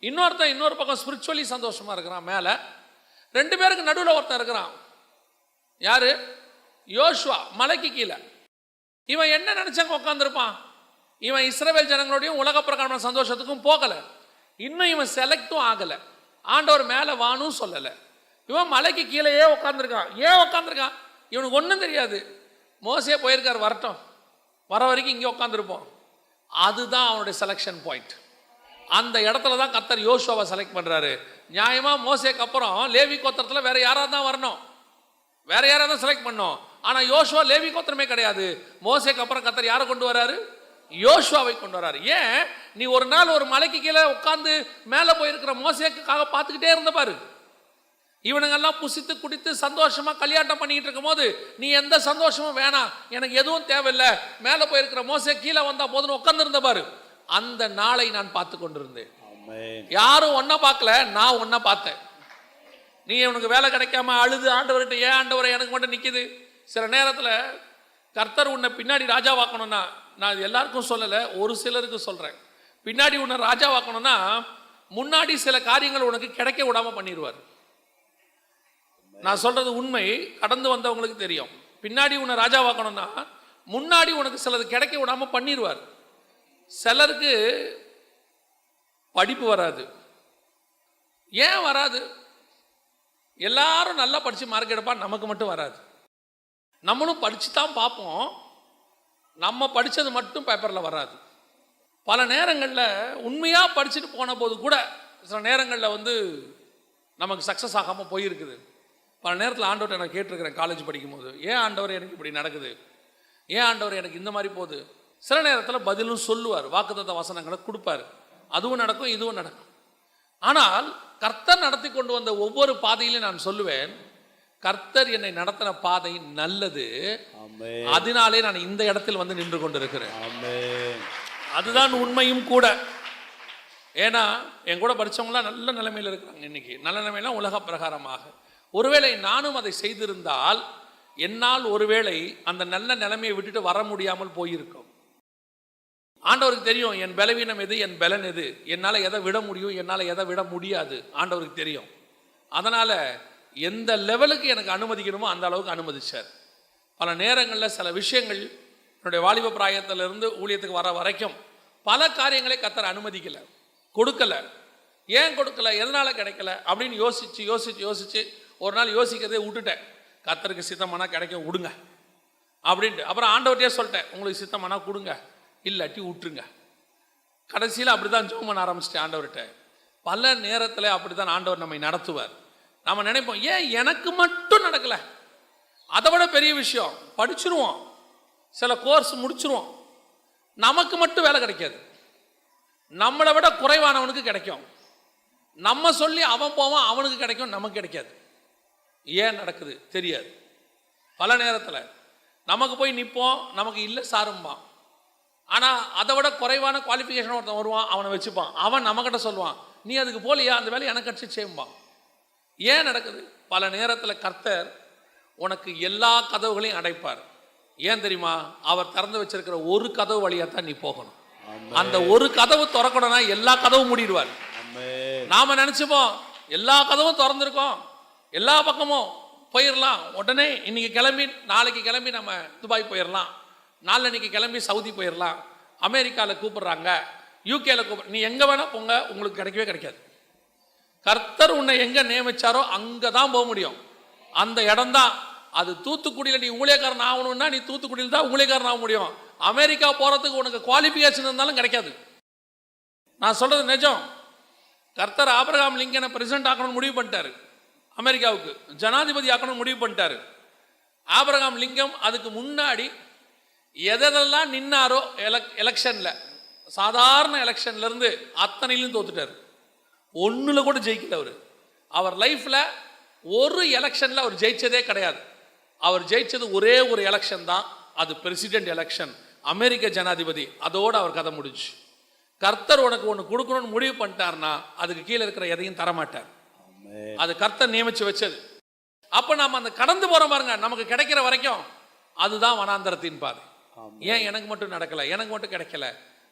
இன்னொரு பக்கம் ஸ்பிரிச்சுவலி சந்தோஷமாக இருக்கிறான். மேலே ரெண்டு பேருக்கு நடுவில் ஒருத்தன் இருக்கிறான். யாரு? யோசுவா. மலைக்கு கீழே இவன் என்ன நினைச்சாங்க உட்காந்துருப்பான்? இவன் இஸ்ரவேல் ஜனங்களோடையும் உலக பிரகாரமான சந்தோஷத்துக்கும் போகலை, இன்னும் இவன் செலக்டும் ஆகலை, ஆண்டவர் மேலே வானும் சொல்லலை. இவன் மலைக்கு கீழேயே உட்காந்துருக்கான். ஏன் உட்காந்துருக்கான்? இவனுக்கு ஒன்றும் தெரியாது. மோசே போயிருக்கார், வரட்டும், வர வரைக்கும் இங்கே உட்காந்துருப்போம். அதுதான் அவனுடைய செலெக்ஷன் பாயிண்ட். அந்த இடத்துல தான் கர்த்தர் யோசுவாவை செலக்ட் பண்ணுறாரு. நியாயமாக மோசேக்கு அப்புறம் லேவி கோத்திரத்தில் வேற யாராவது தான் வரணும், வேற யாராவது தான் செலக்ட் பண்ணோம். ஆனால் யோசுவா லேவி கோத்திரமே கிடையாது. மோசேக்கு அப்புறம் கர்த்தர் யாரை கொண்டு வராரு? யோசுவாவை கொண்டு வராரு. ஏன்? நீ ஒரு நாள் ஒரு மலைக்கு கீழே உட்காந்து மேலே போயிருக்கிற மோசேக்காக பார்த்துக்கிட்டே இருந்த பாரு. இவனுங்கெல்லாம் புசித்து குடித்து சந்தோஷமா கல்யாணம் பண்ணிட்டு இருக்கும் போது நீ எந்த சந்தோஷமும் வேணாம், எனக்கு எதுவும் தேவையில்லை, மேலே போயிருக்கிற மோசே கீழே வந்தா போதுன்னு உட்கார்ந்திருந்த பாரு. அந்த நாளை நான் பார்த்து கொண்டிருந்தேன். யாரும் ஒன்ன பார்க்கல, நான் ஒன்ன பார்த்தேன். நீ உனக்கு வேலை கிடைக்காம அழுது ஆண்டவர்கிட்ட, ஏன் ஆண்டவரை எனக்கு மட்டும் நிக்குது. சில நேரத்தில் கர்த்தர் உன்னை பின்னாடி ராஜாவாக்கணும்னா, நான் இது எல்லாருக்கும் சொல்லலை, ஒரு சிலருக்கு சொல்றேன், பின்னாடி உன்னை ராஜாவாக்கணும்னா முன்னாடி சில காரியங்கள் உனக்கு கிடைக்க விடாம பண்ணிடுவார். நான் சொல்றது உண்மை, கடந்து வந்தவங்களுக்கு தெரியும். பின்னாடி உன்னை ராஜாவாக்கணும்னா முன்னாடி உனக்கு சிலது கிடைக்க விடாம பண்ணிடுவார். சிலருக்கு படிப்பு வராது. ஏன் வராது? எல்லாரும் நல்லா படிச்சு மார்க் எடுப்பான், நமக்கு மட்டும் வராது. நம்மளும் படிச்சு தான் பார்ப்போம், நம்ம படித்தது மட்டும் பேப்பரில் வராது. பல நேரங்களில் உண்மையாக படிச்சுட்டு போன போது கூட சில நேரங்களில் நமக்கு சக்ஸஸ் ஆகாமல் போயிருக்குது. பல நேரத்தில் ஆண்டவரை நான் கேட்டிருக்கிறேன், காலேஜ் படிக்கும்போது, ஏன் ஆண்டவர் எனக்கு இப்படி நடக்குது, ஏன் ஆண்டவர் எனக்கு இந்த மாதிரி போகுது. சில நேரத்தில் பதிலும் சொல்லுவார், வாக்குத்தத்த வசனங்களை கொடுப்பார், அதுவும் நடக்கும் இதுவும் நடக்கும். ஆனால் கர்த்தர் நடத்தி கொண்டு வந்த ஒவ்வொரு பாதையிலும் நான் சொல்லுவேன், கர்த்தர் என்னை நடத்தின பாதை நல்லது, அதனாலே நான் இந்த இடத்தில் நின்று கொண்டிருக்கிறேன். அதுதான் உண்மையும் கூட. ஏன்னா என் கூட படித்தவங்களாம் நல்ல நிலைமையில் இருக்கிறாங்க. இன்னைக்கு நல்ல நிலைமையெல்லாம் உலக பிரகாரமாக. ஒருவேளை நானும் அதை செய்திருந்தால் என்னால் ஒருவேளை அந்த நல்ல நிலைமையை விட்டுட்டு வர முடியாமல் போயிருக்கும். ஆண்டவருக்கு தெரியும் என் பலவீனம் எது, என் பலன் எது, என்னால் எதை விட முடியும், என்னால் எதை விட முடியாது, ஆண்டவருக்கு தெரியும். அதனால் எந்த லெவலுக்கு எனக்கு அனுமதிக்கணுமோ அந்த அளவுக்கு அனுமதிச்சார். பல நேரங்களில் சில விஷயங்கள் என்னுடைய வாலிப பிராயத்திலிருந்து ஊழியத்துக்கு வர வரைக்கும் பல காரியங்களை கர்த்தர் அனுமதிக்கலை, கொடுக்கலை. ஏன் கொடுக்கல, எதனால் கிடைக்கல அப்படின்னு யோசித்து யோசித்து யோசித்து ஒரு நாள் யோசிக்கிறதே விட்டுட்டேன். கர்த்தருக்கு சித்தமானா கிடைக்கும், விடுங்க அப்படின்ட்டு. அப்புறம் ஆண்டவர்கிட்டே சொல்லிட்டேன், உங்களுக்கு சித்தமானா கொடுங்க, இல்லாட்டி விட்டுருங்க. கடைசியில் அப்படி தான் ஜெபம் பண்ண ஆரம்பிச்சிட்டேன் ஆண்டவர்கிட்ட. பல நேரத்தில் அப்படி தான் ஆண்டவர் நம்மை நடத்துவார். நம்ம நினைப்போம், ஏன் எனக்கு மட்டும் நடக்கலை. அதை விட பெரிய விஷயம், படிச்சிருவோம், சில கோர்ஸ் முடிச்சிருவோம், நமக்கு மட்டும் வேலை கிடைக்காது. நம்மளை விட குறைவானவனுக்கு கிடைக்கும். நம்ம சொல்லி அவன் போவான், அவனுக்கு கிடைக்கும், நமக்கு கிடைக்காது. ஏன் நடக்குது தெரியாது. பல நேரத்தில் நமக்கு போய் நிற்போம், நமக்கு இல்லை சாரும்பான். ஆனால் அதை விட குறைவான குவாலிஃபிகேஷன் ஒருத்தன் வருவான், அவனை வச்சுப்பான். அவன் நம்மக்கிட்ட சொல்லுவான், நீ அதுக்கு போலியா, அந்த வேலையை எனக்கு கட்சி செய்யும்பான். ஏன் நடக்குது? பல நேரத்தில் கர்த்தர் உனக்கு எல்லா கதவுகளையும் அடைப்பார். ஏன் தெரியுமா? அவர் திறந்து வச்சிருக்கிற ஒரு கதவு வழியாக தான் நீ போகணும். அந்த ஒரு கதவு திறக்கணும்னா எல்லா கதவும் மூடிடுவார். நாம நினைச்சுப்போம் எல்லா கதவும் திறந்திருக்கோம், எல்லா பக்கமும் போயிடலாம், உடனே இன்னைக்கு கிளம்பி நாளைக்கு கிளம்பி நம்ம துபாய் போயிடலாம், நாளன்னைக்கு கிளம்பி சவுதி போயிடலாம், அமெரிக்காவில் கூப்பிடுறாங்க, யூகேல கூப்பிடு, நீ எங்கே வேணா போங்க, உங்களுக்கு கிடைக்கவே கிடைக்காது. கர்த்தர் உன்னை எங்கே நியமிச்சாரோ அங்கே தான் போக முடியும். அந்த இடம் தான் அது. தூத்துக்குடியில் நீ ஊழியக்காரன் ஆகணும்னா நீ தூத்துக்குடியில் தான் ஊழியக்காரன் ஆக முடியும். அமெரிக்கா போகிறதுக்கு உனக்கு குவாலிஃபிகேஷன் இருந்தாலும் கிடைக்காது. நான் சொல்கிறது நிஜம். கர்த்தர் ஆபிரகாம் லிங்கனை பிரசிடென்ட் ஆக்கணும்னு முடிவு பண்ணிட்டாரு, அமெரிக்காவுக்கு ஜனாதிபதி ஆக்கணும்னு முடிவு பண்ணிட்டாரு. ஆபிரகாம் லிங்கம் அதுக்கு முன்னாடி எதெல்லாம் நின்னாரோ எலெக்ஷனில், சாதாரண எலெக்ஷன்லேருந்து அத்தனையிலும் தோத்துட்டார். ஒன்றில் கூட ஜெயிக்கல. அவர் லைஃப்பில் ஒரு எலெக்ஷனில் அவர் ஜெயிச்சதே கிடையாது. அவர் ஜெயிச்சது ஒரே ஒரு எலெக்ஷன் தான், அது பிரசிடென்ட் எலெக்ஷன், அமெரிக்க ஜனாதிபதி. அதோடு அவர் கதை முடிஞ்சு. கர்த்தர் உனக்கு ஒன்று கொடுக்கணும்னு முடிவு பண்ணிட்டார்னா அதுக்கு கீழே இருக்கிற எதையும் தரமாட்டார். அது கர்த்தர் நியமிச்சு வச்சது. அப்போ நாம் அந்த கடந்து போகிறோம் பாருங்க, நமக்கு கிடைக்கிற வரைக்கும் அதுதான் வனாந்தரத்தின் பாதை. ஏன் எனக்கு மட்டும் நடக்கலை, எனக்கு மட்டும் கிடைக்கல,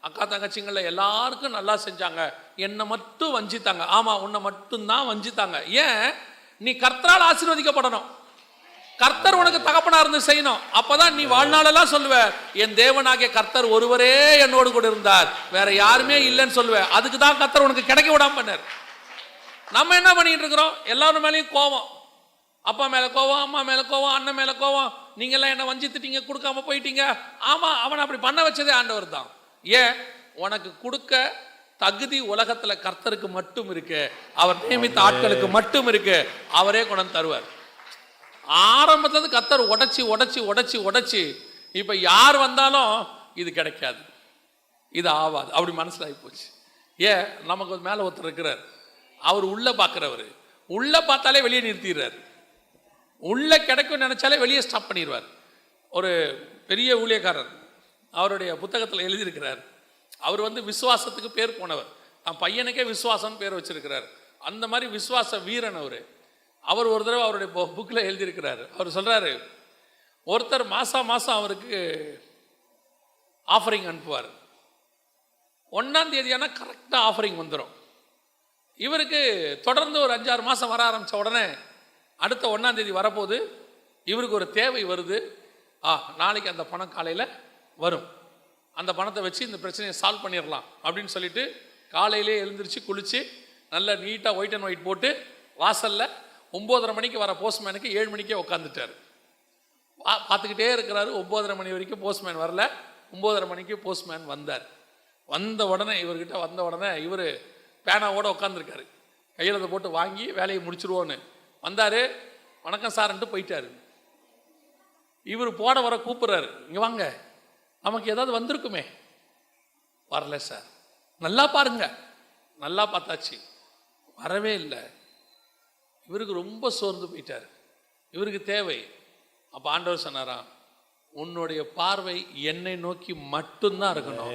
அக்கா தங்கச்சிங்கள எல்லாருக்கும் நல்லா செஞ்சாங்க, என்னை மட்டும் வஞ்சித்தாங்க. ஆமாம், உன்னை மட்டும்தான் வஞ்சித்தாங்க. ஏன்? நீ கர்த்தரால் ஆசீர்வதிக்கப்படணும், கர்த்தர் உனக்கு தகப்பனா இருந்து செய்யணும். அப்பதான் நீ வாழ்நாளெல்லாம் சொல்லுவ, என் தேவனாகிய கர்த்தர் ஒருவரே என்னோடு கூட இருந்தார், வேற யாருமே இல்லைன்னு சொல்லுவ. அதுக்கு தான் கர்த்தர் உனக்கு கிடைக்க விடாம பண்ணார். நம்ம என்ன பண்ணிட்டு இருக்கிறோம்? எல்லாரும் மேலேயும் கோவம், அப்பா மேல கோவம், அம்மா மேல கோவம், அண்ணன் மேல கோவம், நீங்க எல்லாம் என்ன வஞ்சித்துட்டீங்க, கொடுக்காம போயிட்டீங்க. ஆமா, அவன் அப்படி பண்ண வச்சதே ஆண்டவர் தான். ஏன்? உனக்கு கொடுக்க தகுதி உலகத்துல கர்த்தருக்கு மட்டும் இருக்கு, அவர் நியமித்த ஆட்களுக்கு மட்டும் இருக்கு, அவரே கொண்டு தருவார். ஆரம்பத்துல கர்த்தர் உடைச்சி உடைச்சி உடைச்சி உடைச்சி இப்ப யார் வந்தாலும் இது கிடைக்காது, இது ஆவாது, அப்படி மனசுல ஆகி போச்சு. ஏன்? நமக்கு மேல ஒருத்தர் இருக்கிறார், அவர் உள்ள பார்க்கிறவர். உள்ள பார்த்தாலே வெளியே நிறுத்திடுறாரு, உள்ள கிடைக்கும் நினைச்சாலே வெளியே ஸ்டாப் பண்ணிடுவார். ஒரு பெரிய ஊழியக்காரர் அவருடைய புத்தகத்தில் எழுதியிருக்கிறார். அவர் வந்து விசுவாசத்துக்கு பேர் போனவர், தன் பையனுக்கே விசுவாசம் பேர் வச்சிருக்கிறார். அந்த மாதிரி விசுவாச வீரன் அவர் ஒரு தடவை அவருடைய புக்கில் எழுதியிருக்கிறார். அவர் சொல்கிறாரு, ஒருத்தர் மாதம் அவருக்கு ஆஃபரிங் அனுப்புவார். 1ஆம் தேதியான கரெக்டாக ஆஃபரிங் வந்துடும். இவருக்கு தொடர்ந்து ஒரு 5-6 மாதம் வர ஆரம்பித்த உடனே அடுத்த 1ஆம் தேதி வரப்போது இவருக்கு ஒரு தேவை வருது. நாளைக்கு அந்த பணம் காலையில் வரும், அந்த பணத்தை வச்சு இந்த பிரச்சனையை சால்வ் பண்ணிடலாம் அப்படின்னு சொல்லிட்டு காலையிலே எழுந்திரிச்சு குளித்து நல்லா நீட்டாக ஒயிட் அண்ட் ஒயிட் போட்டு வாசலில் 9:30 மணிக்கு வர போஸ்ட்மேனுக்கு 7 மணிக்கே உட்காந்துட்டார். பார்த்துக்கிட்டே இருக்கிறாரு. 9:30 மணி வரைக்கும் போஸ்ட்மேன் வரல. 9:30 மணிக்கு போஸ்ட்மேன் வந்தார். வந்த உடனே இவர்கிட்ட வந்த உடனே இவர் பேனாவோடு உட்காந்துருக்காரு. கையெழுத்தை போட்டு வாங்கி வேலையை முடிச்சிருவோன்னு வந்தார். வணக்கம் சார்ன்ட்டு போயிட்டார். இவர் போட வர கூப்பிட்றாரு, இங்கே வாங்க, நமக்கு ஏதாவது வந்திருக்குமே. வரல சார். நல்லா பாருங்க. நல்லா பார்த்தாச்சு, வரவே இல்லை. இவருக்கு ரொம்ப சோர்ந்து போயிட்டார். இவருக்கு தேவை. அப்போ ஆண்டவர் சொன்னாராம், உன்னுடைய பார்வை என்னை நோக்கி மட்டும்தான் இருக்கணும்.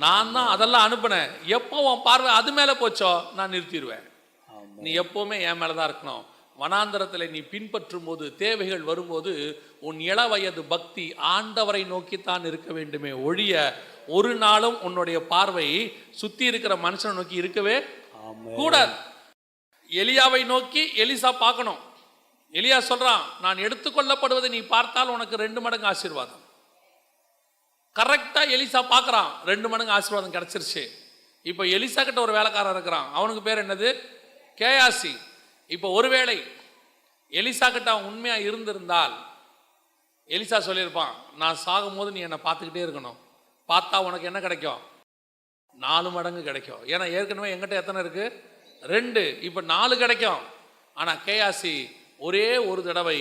நான் தான் அதெல்லாம் அனுப்பினேன். எப்போ உன் பார்வை அது மேலே போச்சோ நான் நிறுத்திடுவேன். நீ எப்போவுமே என் மேலே தான் இருக்கணும். வனாந்தரத்தில் நீ பின்பற்றும் போது, தேவைகள் வரும்போது உன் இள வயது பக்தி ஆண்டவரை நோக்கித்தான் இருக்க வேண்டுமே ஒழிய ஒரு நாளும் உன்னுடைய பார்வை சுற்றி இருக்கிற மனுஷனை நோக்கி இருக்கவே கூடாது. எலியாவை நோக்கி எலிசா பார்க்கணும். எலியா சொல்றான், நான் எடுத்துக்கொள்ளப்படுவதை நீ பார்த்தால் உனக்கு 2 மடங்கு ஆசீர்வாதம். கரெக்டா எலிசா பார்க்கறான், 2 மடங்கு ஆசீர்வாதம் கிடைச்சிருச்சு. இப்போ எலிசா கிட்ட ஒரு வேலைக்காரன் இருக்கிறான். அவனுக்கு பேர் என்னது? கேயாசி. இப்போ ஒருவேளை எலிசா கிட்ட அவன் உண்மையா இருந்திருந்தால் எலிசா சொல்லியிருப்பான், நான் சாகும்போது நீ என்னை பார்த்துக்கிட்டே இருக்கணும். பார்த்தா உனக்கு என்ன கிடைக்கும்? 4 மடங்கு கிடைக்கும். ஏன்னா ஏற்கனவே எங்கிட்ட எத்தனை இருக்கு? 2. இப்போ 4 கிடைக்கும். ஆனால் கேயாசி ஒரே ஒரு தடவை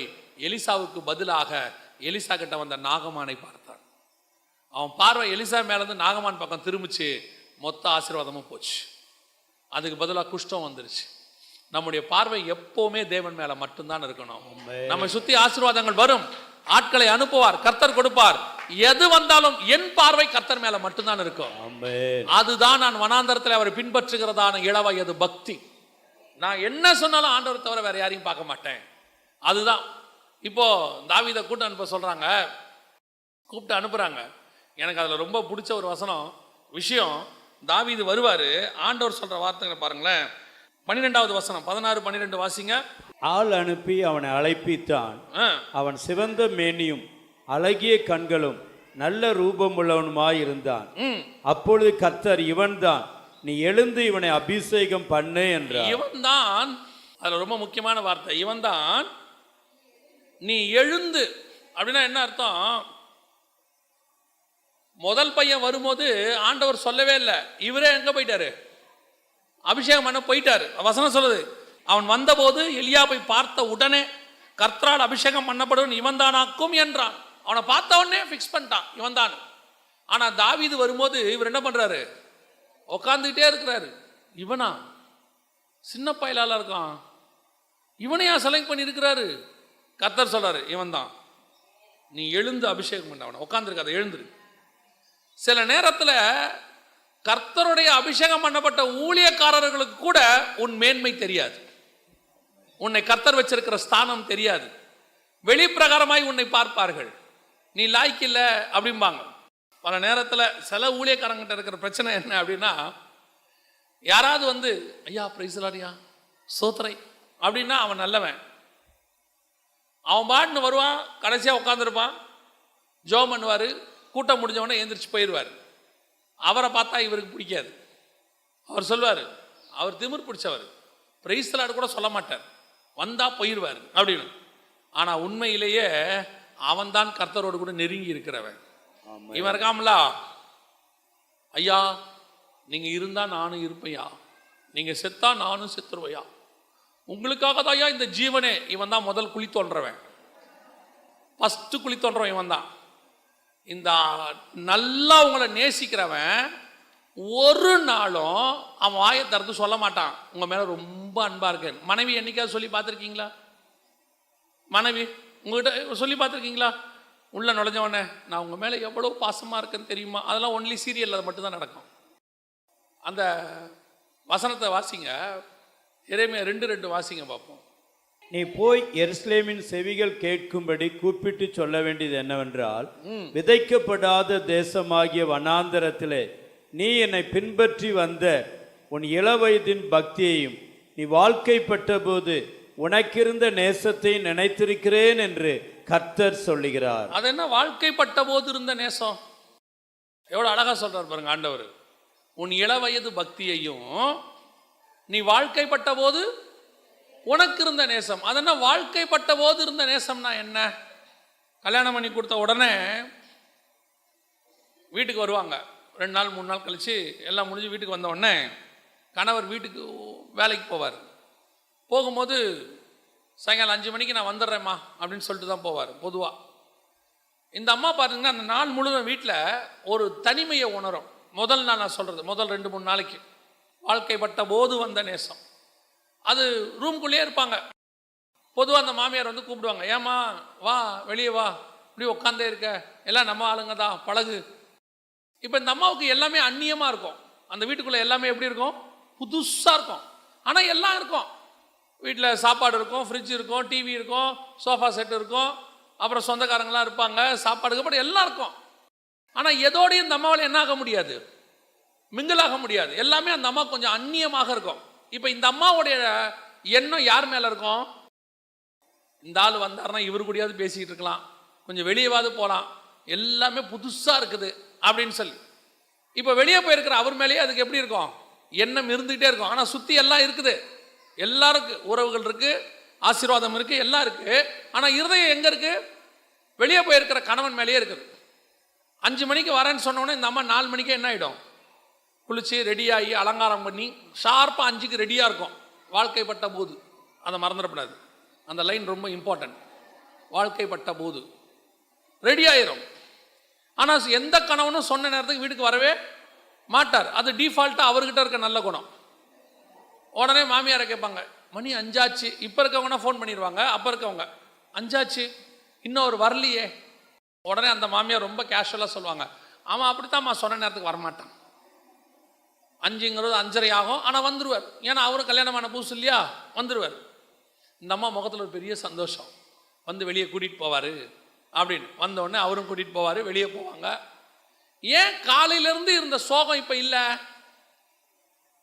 எலிசாவுக்கு பதிலாக எலிசா கிட்ட வந்த நாகமானை பார்த்தான். அவன் பார்வை எலிசா மேலேருந்து நாகமான் பக்கம் திரும்பிச்சு. மொத்த ஆசீர்வாதமும் போச்சு. அதுக்கு பதிலாக குஷ்டம் வந்துருச்சு. நம்முடைய பார்வை எப்பவுமே தேவன் மேல மட்டும்தான் இருக்கணும். நம்மை சுத்தி ஆசீர்வாதங்கள் வரும், ஆட்களை அனுப்புவார், கர்த்தர் கொடுப்பார். எது வந்தாலும் என் பார்வை கர்த்தர் மேல மட்டும்தான் இருக்கும். அதுதான் நான் வனாந்தரத்தில் அவரை பின்பற்றுகிறதான இளவயது பக்தி. நான் என்ன சொன்னாலும் ஆண்டவர் தவிர வேற யாரையும் பார்க்க மாட்டேன். அதுதான். இப்போ தாவீதை கூப்பிட்டு அனுப்ப சொல்றாங்க, கூப்பிட்டு அனுப்புறாங்க. எனக்கு அதுல ரொம்ப பிடிச்ச ஒரு விஷயம், தாவீது வருவாரு. ஆண்டவர் சொல்ற வார்த்தைகளை பாருங்களேன். 12வது வசனம், 16-12 வாசிங்க. ஆள் அனுப்பி அவனை அழைப்பித்தான். அவன் சிவந்த மேனியும் அழகிய கண்களும் நல்ல ரூபமுள்ளவனுமாய் இருந்தான். அப்பொழுது கர்த்தர், இவன்தான், நீ எழுந்து இவனை அபிஷேகம் பண்ணு என்றார். இவன்தான், அதுல ரொம்ப முக்கியமான வார்த்தை, இவன்தான் நீ எழுந்து. அப்படின்னா என்ன அர்த்தம்? முதல் பையன் வரும்போது ஆண்டவர் சொல்லவே இல்லை. இவரே எங்க போயிட்டாரு? அபிஷேகம் பண்ண போயிட்டாரு. வசனம் சொல்லுது, அவன் வந்தபோது எலியாவை பார்த்த உடனே கர்த்தரால் அபிஷேகம் பண்ணப்படுவன் இவன் தானாக்கும் என்றான். அவனை பார்த்த உடனே ஃபிக்ஸ் பண்ணிட்டான், இவன் தான். ஆனா தாவீது வரும்போது இவர் என்ன பண்றாரு? உட்காந்துக்கிட்டே இருக்கிறாரு. இவனா? சின்ன பயலால இருக்கான், இவனையா செலக்ட் பண்ணி இருக்கிறாரு? கர்த்தர் சொல்றாரு, இவன் தான், நீ எழுந்து அபிஷேகம் பண்ண. அவனை உட்காந்துருக்காத, எழுந்துரு. சில நேரத்தில் கர்த்தருடைய அபிஷேகம் பண்ணப்பட்ட ஊழியக்காரர்களுக்கு கூட உன் மேன்மை தெரியாது, உன்னை கர்த்தர் வச்சிருக்கிற ஸ்தானம் தெரியாது. வெளிப்பிரகாரமாய் உன்னை பார்ப்பார்கள், நீ லாய்க்கு இல்லை அப்படிம்பாங்க. பல நேரத்தில் சில ஊழியக்காரங்கிட்ட இருக்கிற பிரச்சனை என்ன அப்படின்னா, யாராவது வந்து ஐயா பிரைஸ்லாடியா சோத்திரை அப்படின்னா அவன் நல்லவன். அவன் பாட்டுன்னு வருவான், கடைசியாக உட்காந்துருப்பான், ஜோம் பண்ணுவார், கூட்டம் முடிஞ்சவொடனே எழுந்திரிச்சு போயிடுவார். அவரை பார்த்தா இவருக்கு பிடிக்காது. அவர் சொல்வார், அவர் திமிர் பிடிச்சவர், பிரைஸ்லாடு கூட சொல்ல மாட்டார், வந்தா போயிடுவார் அப்படின்னு. ஆனால் உண்மையிலேயே அவன்தான் கர்த்தரோடு கூட நெருங்கி இருக்கிறவன். இவன் இருக்காமல, ஐயா நீங்க இருந்தா நானும் இருப்பையா, நீங்க செத்தா நானும் செத்துருவையா, உங்களுக்காக தான் ஐயா இந்த ஜீவனே. இவன் தான் முதல் குழி தோன்றவன், ஃபஸ்ட்டு குழி தோன்றவன் இவன் தான். இந்த நல்லா உங்களை நேசிக்கிறவன் ஒரு நாளும் அவன் வாயை திறந்து சொல்ல மாட்டான் உங்கள் மேலே ரொம்ப அன்பாக இருக்கேன். மனைவி என்னைக்காவது சொல்லி பார்த்துருக்கீங்களா? மனைவி உங்ககிட்ட சொல்லி பார்த்துருக்கீங்களா? உள்ளே நுழைஞ்சவொடனே நான் உங்கள் மேலே எவ்வளோ பாசமாக இருக்கேன்னு தெரியுமா? அதெல்லாம் ஒன்லி சீரியலில் அது மட்டும்தான் நடக்கும். அந்த வசனத்தை வாசிங்க, எரேமியா 2:2 வாசிங்க பார்ப்போம். நீ போய் எருசலேமின் செவிகள் கேட்கும்படி கூப்பிட்டு சொல்ல வேண்டியது என்னவென்றால், விதைக்கப்படாத தேசமாகிய வனாந்தரத்திலே நீ என்னை பின்பற்றி வந்த உன் இளவயதின் பக்தியையும் நீ வாழ்க்கைப்பட்ட போது உனக்கிருந்த நேசத்தை நினைத்திருக்கிறேன் என்று கர்த்தர் சொல்லுகிறார். அது என்ன வாழ்க்கைப்பட்ட போது இருந்த நேசம்? எவ்வளோ அழகா சொல்றார் பாருங்க ஆண்டவர். உன் இளவயது பக்தியையும் நீ வாழ்க்கைப்பட்ட போது உனக்கு இருந்த நேசம். அது என்ன வாழ்க்கைப்பட்ட போது இருந்த நேசம்னா என்ன? கல்யாணம் பண்ணி கொடுத்த உடனே வீட்டுக்கு வருவாங்க, 2 நாள் 3 நாள் கழிச்சு எல்லாம் முடிஞ்சு வீட்டுக்கு வந்த உடனே கணவர் வீட்டுக்கு வேலைக்கு போவார். போகும்போது சாயங்காலம் 5 மணிக்கு நான் வந்துடுறேம்மா அப்படின்னு சொல்லிட்டு தான் போவார் பொதுவாக. இந்த அம்மா பார்த்தீங்கன்னா அந்த நாள் முழுவதும் வீட்டில் ஒரு தனிமையை உணரும். முதல் நாள் நான் சொல்கிறது, முதல் 2-3 நாளைக்கு வாழ்க்கைப்பட்ட போது வந்த நேசம். அது ரூம்குள்ளேயே இருப்பாங்க. பொதுவாக அந்த மாமியார் வந்து கூப்பிடுவாங்க, ஏம்மா வா வெளியே வா, இப்படி உட்காந்தே இருக்க, எல்லாம் நம்ம ஆளுங்க தான் பழகு. இப்போ இந்த அம்மாவுக்கு எல்லாமே அந்நியமாக இருக்கும். அந்த வீட்டுக்குள்ளே எல்லாமே எப்படி இருக்கும்? புதுசாக இருக்கும். ஆனால் எல்லாம் இருக்கும். வீட்டில் சாப்பாடு இருக்கும், ஃப்ரிட்ஜ் இருக்கும், டிவி இருக்கும், சோஃபா செட் இருக்கும், அப்புறம் சொந்தக்காரங்களாம் இருப்பாங்க, சாப்பாடு கப்பாடு எல்லாம் இருக்கும். ஆனால் எதோடையும் இந்த அம்மாவால் என்ன ஆக முடியாது? மிங்கிளாக முடியாது. எல்லாமே அந்த அம்மா கொஞ்சம் அந்நியமாக இருக்கும். இப்போ இந்த அம்மாவுடைய எண்ணம் யார் மேலே இருக்கும்? இந்த ஆள் வந்தாருன்னா இவரு கூடயாவது பேசிக்கிட்டு இருக்கலாம், கொஞ்சம் வெளியேவாது போகலாம், எல்லாமே புதுசாக இருக்குது அப்படின்னு சொல்லி. இப்போ வெளியே போயிருக்கிற அவர் மேலேயே அதுக்கு எப்படி இருக்கும்? எண்ணம் இருந்துகிட்டே இருக்கும். ஆனால் சுற்றி எல்லாம் இருக்குது, எல்லாருக்கும் உறவுகள் இருக்குது, ஆசீர்வாதம் இருக்குது, எல்லாம் இருக்குது. ஆனால் இருதயம் எங்கே இருக்குது? வெளியே போயிருக்கிற கணவன் மேலேயே இருக்குது. 5 மணிக்கு வரேன்னு சொன்னோன்னே இந்த அம்மா 4 மணிக்கே என்ன ஆகிடும்? குளிச்சு ரெடியாகி அலங்காரம் பண்ணி ஷார்ப்பாக 5க்கு ரெடியாக இருக்கும். வாழ்க்கைப்பட்ட போது அதை மறந்துடக்கூடாது. அந்த லைன் ரொம்ப இம்பார்ட்டன்ட். வாழ்க்கைப்பட்ட போது ரெடி ஆயிரும். ஆனால் எந்த கணவனும் சொன்ன நேரத்துக்கு வீட்டுக்கு வரவே மாட்டார். அது டிஃபால்ட்டாக அவர்கிட்ட இருக்க நல்ல குணம். உடனே மாமியாரை கேட்பாங்க, மணி 5 ஆச்சு. இப்போ இருக்கவங்கன்னா ஃபோன் பண்ணிடுவாங்க, அப்போ இருக்கவங்க 5 ஆச்சு இன்னும் அவர் வரலையே. உடனே அந்த மாமியார் ரொம்ப கேஷுவலாக சொல்லுவாங்க, அவன் அப்படித்தான்மா சொன்ன நேரத்துக்கு வரமாட்டான். 5ங்கிறது 5:30 ஆகும், ஆனால் வந்துடுவார். ஏன்னா அவரும் கல்யாணமான புதுசு இல்லையா, வந்துடுவார். இந்த அம்மா முகத்தில் ஒரு பெரிய சந்தோஷம், வந்து வெளியே கூட்டிகிட்டு போவார் அப்படின்னு. வந்தோடனே அவரும் கூட்டிகிட்டு போவார், வெளியே போவாங்க. ஏன் காலையிலேருந்து இருந்த சோகம் இப்போ இல்லை?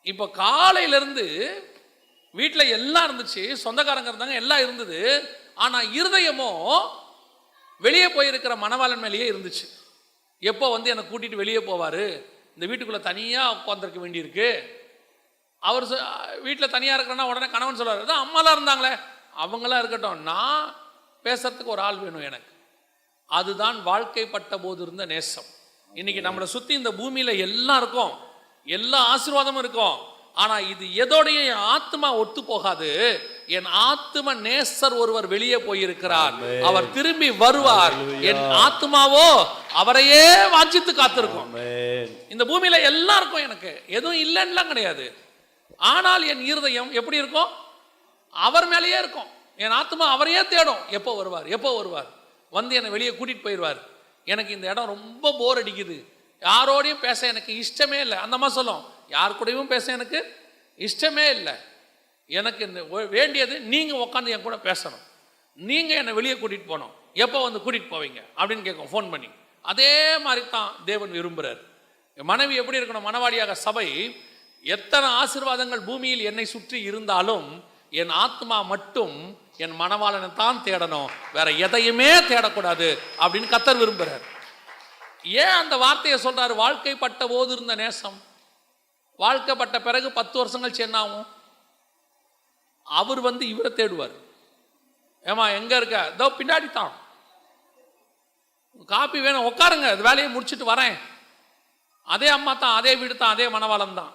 இப்போ காலையிலேருந்து வீட்டில் எல்லாம் இருந்துச்சு, சொந்தக்காரங்க இருந்தாங்க, எல்லாம் இருந்தது. ஆனால் இருதயமோ வெளியே போயிருக்கிற மணவாளன் மேலேயே இருந்துச்சு. எப்போ வந்து என்னை கூட்டிகிட்டு வெளியே போவார், இந்த வீட்டுக்குள்ளே தனியாக உட்காந்துருக்க வேண்டியிருக்கு. அவர் வீட்டில் தனியாக இருக்கிறன்னா உடனே கணவன் சொல்லுவார், அதான் அம்மாலாம் இருந்தாங்களே அவங்களாம் இருக்கட்டும், நான் பேசுறதுக்கு ஒரு ஆள் வேணும் எனக்கு. அதுதான் வாழ்க்கைப்பட்ட போது இருந்த நேசம். இன்னைக்கு நம்மளை சுற்றி இந்த பூமியில் எல்லாம் இருக்கும், எல்லா ஆசீர்வாதமும் இருக்கும். ஆனால் இது எதோடைய என் ஆத்மா ஒத்து போகாது. என் ஆத்ம நேசர் ஒருவர் வெளியே போயிருக்கிறார், அவர் திரும்பி வருவார். என் ஆத்மாவோ அவரையே வாஞ்சித்து காத்திருக்கும். இந்த பூமியில எல்லாம் இருக்கும், எனக்கு எதுவும் இல்லைன்னுலாம் கிடையாது. ஆனால் என் இருதயம் எப்படி இருக்கும்? அவர் மேலேயே இருக்கும். என் ஆத்மா அவரையே தேடும், எப்போ வருவார், எப்போ வருவார், வந்து என்னை வெளியே கூட்டிட்டு போயிடுவார். எனக்கு இந்த இடம் ரொம்ப போர் அடிக்குது, யாரோடையும் பேச எனக்கு இஷ்டமே இல்லை. அந்த மாதிரி சொல்லும், யார் கூடயும் பேச எனக்கு இஷ்டமே இல்லை, எனக்கு வேண்டியது நீங்கள் உட்காந்து என் கூட பேசணும், நீங்கள் என்னை வெளியே கூட்டிகிட்டு போகணும், எப்போ வந்து கூட்டிகிட்டு போவீங்க அப்படின்னு கேட்கும் ஃபோன் பண்ணி. அதே மாதிரி தான் தேவன் விரும்புகிறார். மனைவி எப்படி இருக்கணும்? மணவாடியாக சபை, எத்தனை ஆசீர்வாதங்கள் பூமியில் என்னை சுற்றி இருந்தாலும் என் ஆத்மா மட்டும் என் மணவாளனை தான் தேடணும், வேற எதையுமே தேடக்கூடாது அப்படின்னு கர்த்தர் விரும்புகிறார். ஏன் அந்த வார்த்தையை சொல்றாரு? வாழ்க்கைப்பட்ட போது இருந்த நேசம். வாழ்க்கைப்பட்ட பிறகு 10 வருஷங்கள் என்ன ஆகும்? அவர் வந்து இவரை தேடுவார். ஏமா எங்க இருக்க? இதோ பின்னாடி தான், காப்பி வேணும், உட்காருங்க, அது வேலையை முடிச்சுட்டு வரேன். அதே அம்மா தான், அதே வீடு தான், அதே மணவாளம் தான்.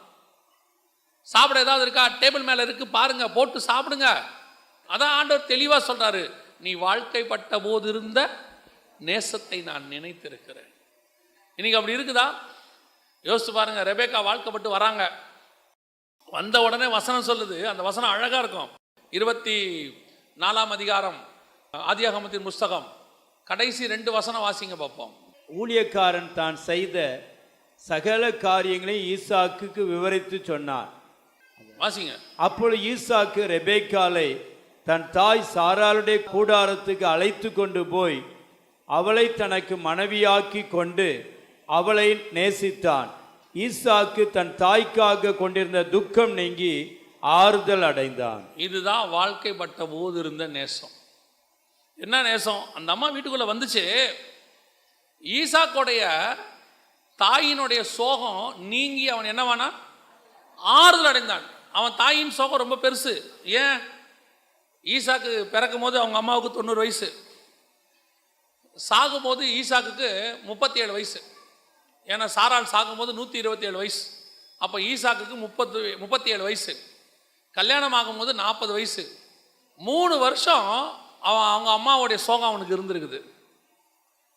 சாப்பிட ஏதாவது இருக்கா? டேபிள் மேல இருக்கு, பாருங்க, போட்டு சாப்பிடுங்க. அதான் ஆண்டவர் தெளிவா சொல்றாரு, நீ வாழ்க்கைப்பட்ட போது இருந்த நேசத்தை நான் நினைத்திருக்கிறேன். இன்னைக்கு அப்படி இருக்குதா? யோசிச்சு பாருங்க, ரெபேக்கா வாழ்க்கப்பட்டு வராங்க. வந்த உடனே வசனம் சொல்லுது, அந்த வசனம் அழகா இருக்கும். 24ஆம் அதிகாரம் ஆதியாகமத்தின் புஸ்தகம் கடைசி 2 வசனம் வாசிங்க பார்ப்போம். ஊழியக்காரன் தான் செய்த சகல காரியங்களையும் ஈசாக்குக்கு விவரித்து சொன்னார். வாசிங்க. அப்பொழுது ஈசாக்கு ரெபேக்காலை தன் தாய் சாராளுடைய கூடாரத்துக்கு அழைத்து கொண்டு போய் அவளை தனக்கு மனைவியாக்கி கொண்டு அவளை நேசித்தான். ஈசாக்கு தன் தாய்க்காக கொண்டிருந்த துக்கம் நீங்கி ஆறுதல் அடைந்தான். இதுதான் வாழ்க்கைப்பட்ட போது இருந்த நேசம். என்ன நேசம்? அந்த அம்மா வீட்டுக்குள்ள வந்துச்சு, ஈசாக்குடைய தாயினுடைய சோகம் நீங்கி அவன் என்னவானா ஆறுதல் அடைந்தான். அவன் தாயின் சோகம் ரொம்ப பெருசு. ஏன்? ஈசாக்கு பிறக்கும் போது அவங்க அம்மாவுக்கு 90 வயசு, சாகும்போது ஈசாக்குக்கு 37 வயசு. ஏன்னா சாராள் சாகும்போது 127 வயசு. அப்போ ஈசாக்குக்கு 37 வயசு. கல்யாணம் ஆகும்போது 40 வயசு. 3 வருஷம் அவங்க அம்மாவுடைய சோகம் அவனுக்கு இருந்திருக்குது.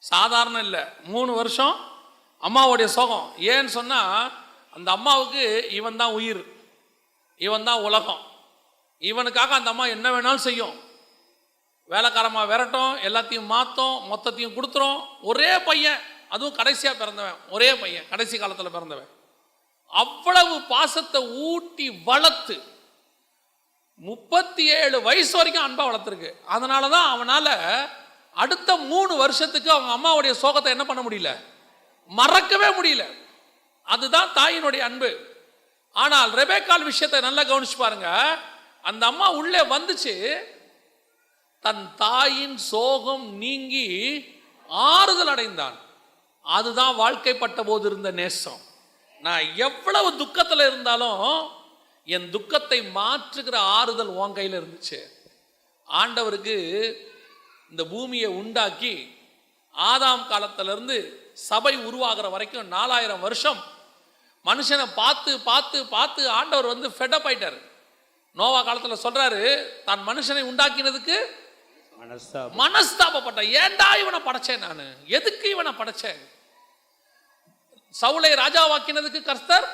சாதாரண இல்லை, 3 வருஷம் அம்மாவுடைய சோகம். ஏன்னு சொன்னால் அந்த அம்மாவுக்கு இவன் தான் உயிர், இவன் தான் உலகம். இவனுக்காக அந்த அம்மா என்ன வேணாலும் செய்யும். வேலைக்காரமாக விரட்டும், எல்லாத்தையும் மாற்றும், மொத்தத்தையும் கொடுத்துரும். ஒரே பையன், அதுவும் கடைசியாக பிறந்தவன், ஒரே பையன், கடைசி காலத்தில் பிறந்தவன். அவ்வளவு பாசத்தை ஊட்டி வளர்த்து 37 வயசு வரைக்கும் அன்பா வளர்த்துருக்கு. அதனால தான் அவனால் அடுத்த 3 வருஷத்துக்கு அவங்க அம்மாவுடைய சோகத்தை என்ன பண்ண முடியல, மறக்கவே முடியல. அதுதான் தாயினுடைய அன்பு. ஆனால் ரெபேக்காள் விஷயத்தை நல்லா கவனிச்சு பாருங்க. அந்த அம்மா உள்ளே வந்துச்சு, தன் தாயின் சோகம் நீங்கி ஆறுதல் அடைந்தான். அதுதான் வாழ்க்கைப்பட்ட போது இருந்த நேசம். நான் எவ்வளவு துக்கத்தில் இருந்தாலும் என் துக்கத்தை மாற்றுகிற ஆறுதல் உன் கையில் இருந்துச்சு. ஆண்டவருக்கு இந்த பூமியை உண்டாக்கி ஆதாம் காலத்திலிருந்து சபை உருவாகிற வரைக்கும் 4000 வருஷம் மனுஷனை பார்த்து பார்த்து பார்த்து ஆண்டவர் வந்து ஃபெடப் ஆயிட்டார். நோவா காலத்தில் சொல்றாரு, தான் மனுஷனை உண்டாக்கினதுக்கு மனஸ்தாபப்பட்ட. ஏண்டா இவனை படைச்சேன், நான் எதுக்கு இவனை படைச்சேன்? சவுலை ராஜாவாக்கினதுக்கு கர்த்தர்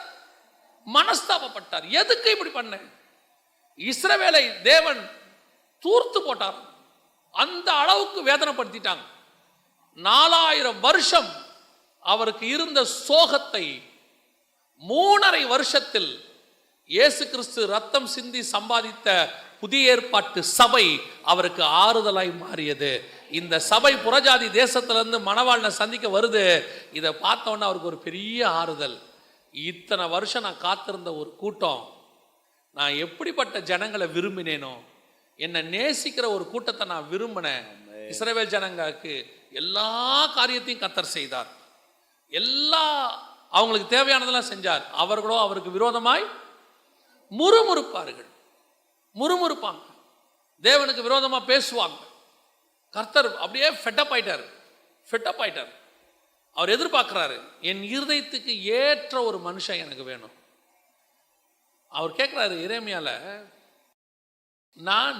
மனஸ்தாபப்பட்டார். எதுக்கு இப்படி பண்ண? இஸ்ரவேலை தேவன் தூர்த்து போட்டார். அந்த அளவுக்கு வேதனைப்படுத்திட்டாங்க. 4000 வருஷம் அவருக்கு இருந்த சோகத்தை 3.5 வருஷத்தில் இயேசு கிறிஸ்து ரத்தம் சிந்தி சம்பாதித்த புதிய ஏற்பாட்டு சபை அவருக்கு ஆறுதலாய் மாறியது. இந்த சபை புறஜாதி தேசத்திலிருந்து மணவாளனை சந்திக்க வருது. இதை பார்த்தோன்னா அவருக்கு ஒரு பெரிய ஆறுதல். இத்தனை வருஷம் நான் காத்திருந்த ஒரு கூட்டம், நான் எப்படிப்பட்ட ஜனங்களை விரும்பினேனோ, என்னை நேசிக்கிற ஒரு கூட்டத்தை நான் விரும்பினேன். இஸ்ரவேல் ஜனங்களுக்கு எல்லா காரியத்தையும் கர்த்தர் செய்தார். எல்லா அவங்களுக்கு தேவையானதெல்லாம் செஞ்சார். அவர்களோ அவருக்கு விரோதமாய் முறுமுறுப்பார்கள், முறுமுறுப்பாங்க, தேவனுக்கு விரோதமா பேசுவாங்க. கர்த்தர் அப்படியே ஃபெட்டப் ஆயிட்டார். அவர் எதிர்பார்க்கிறாரு, என் இருதயத்துக்கு ஏற்ற ஒரு மனுஷன் எனக்கு வேணும். அவர் கேட்கிறாரு எரேமியால,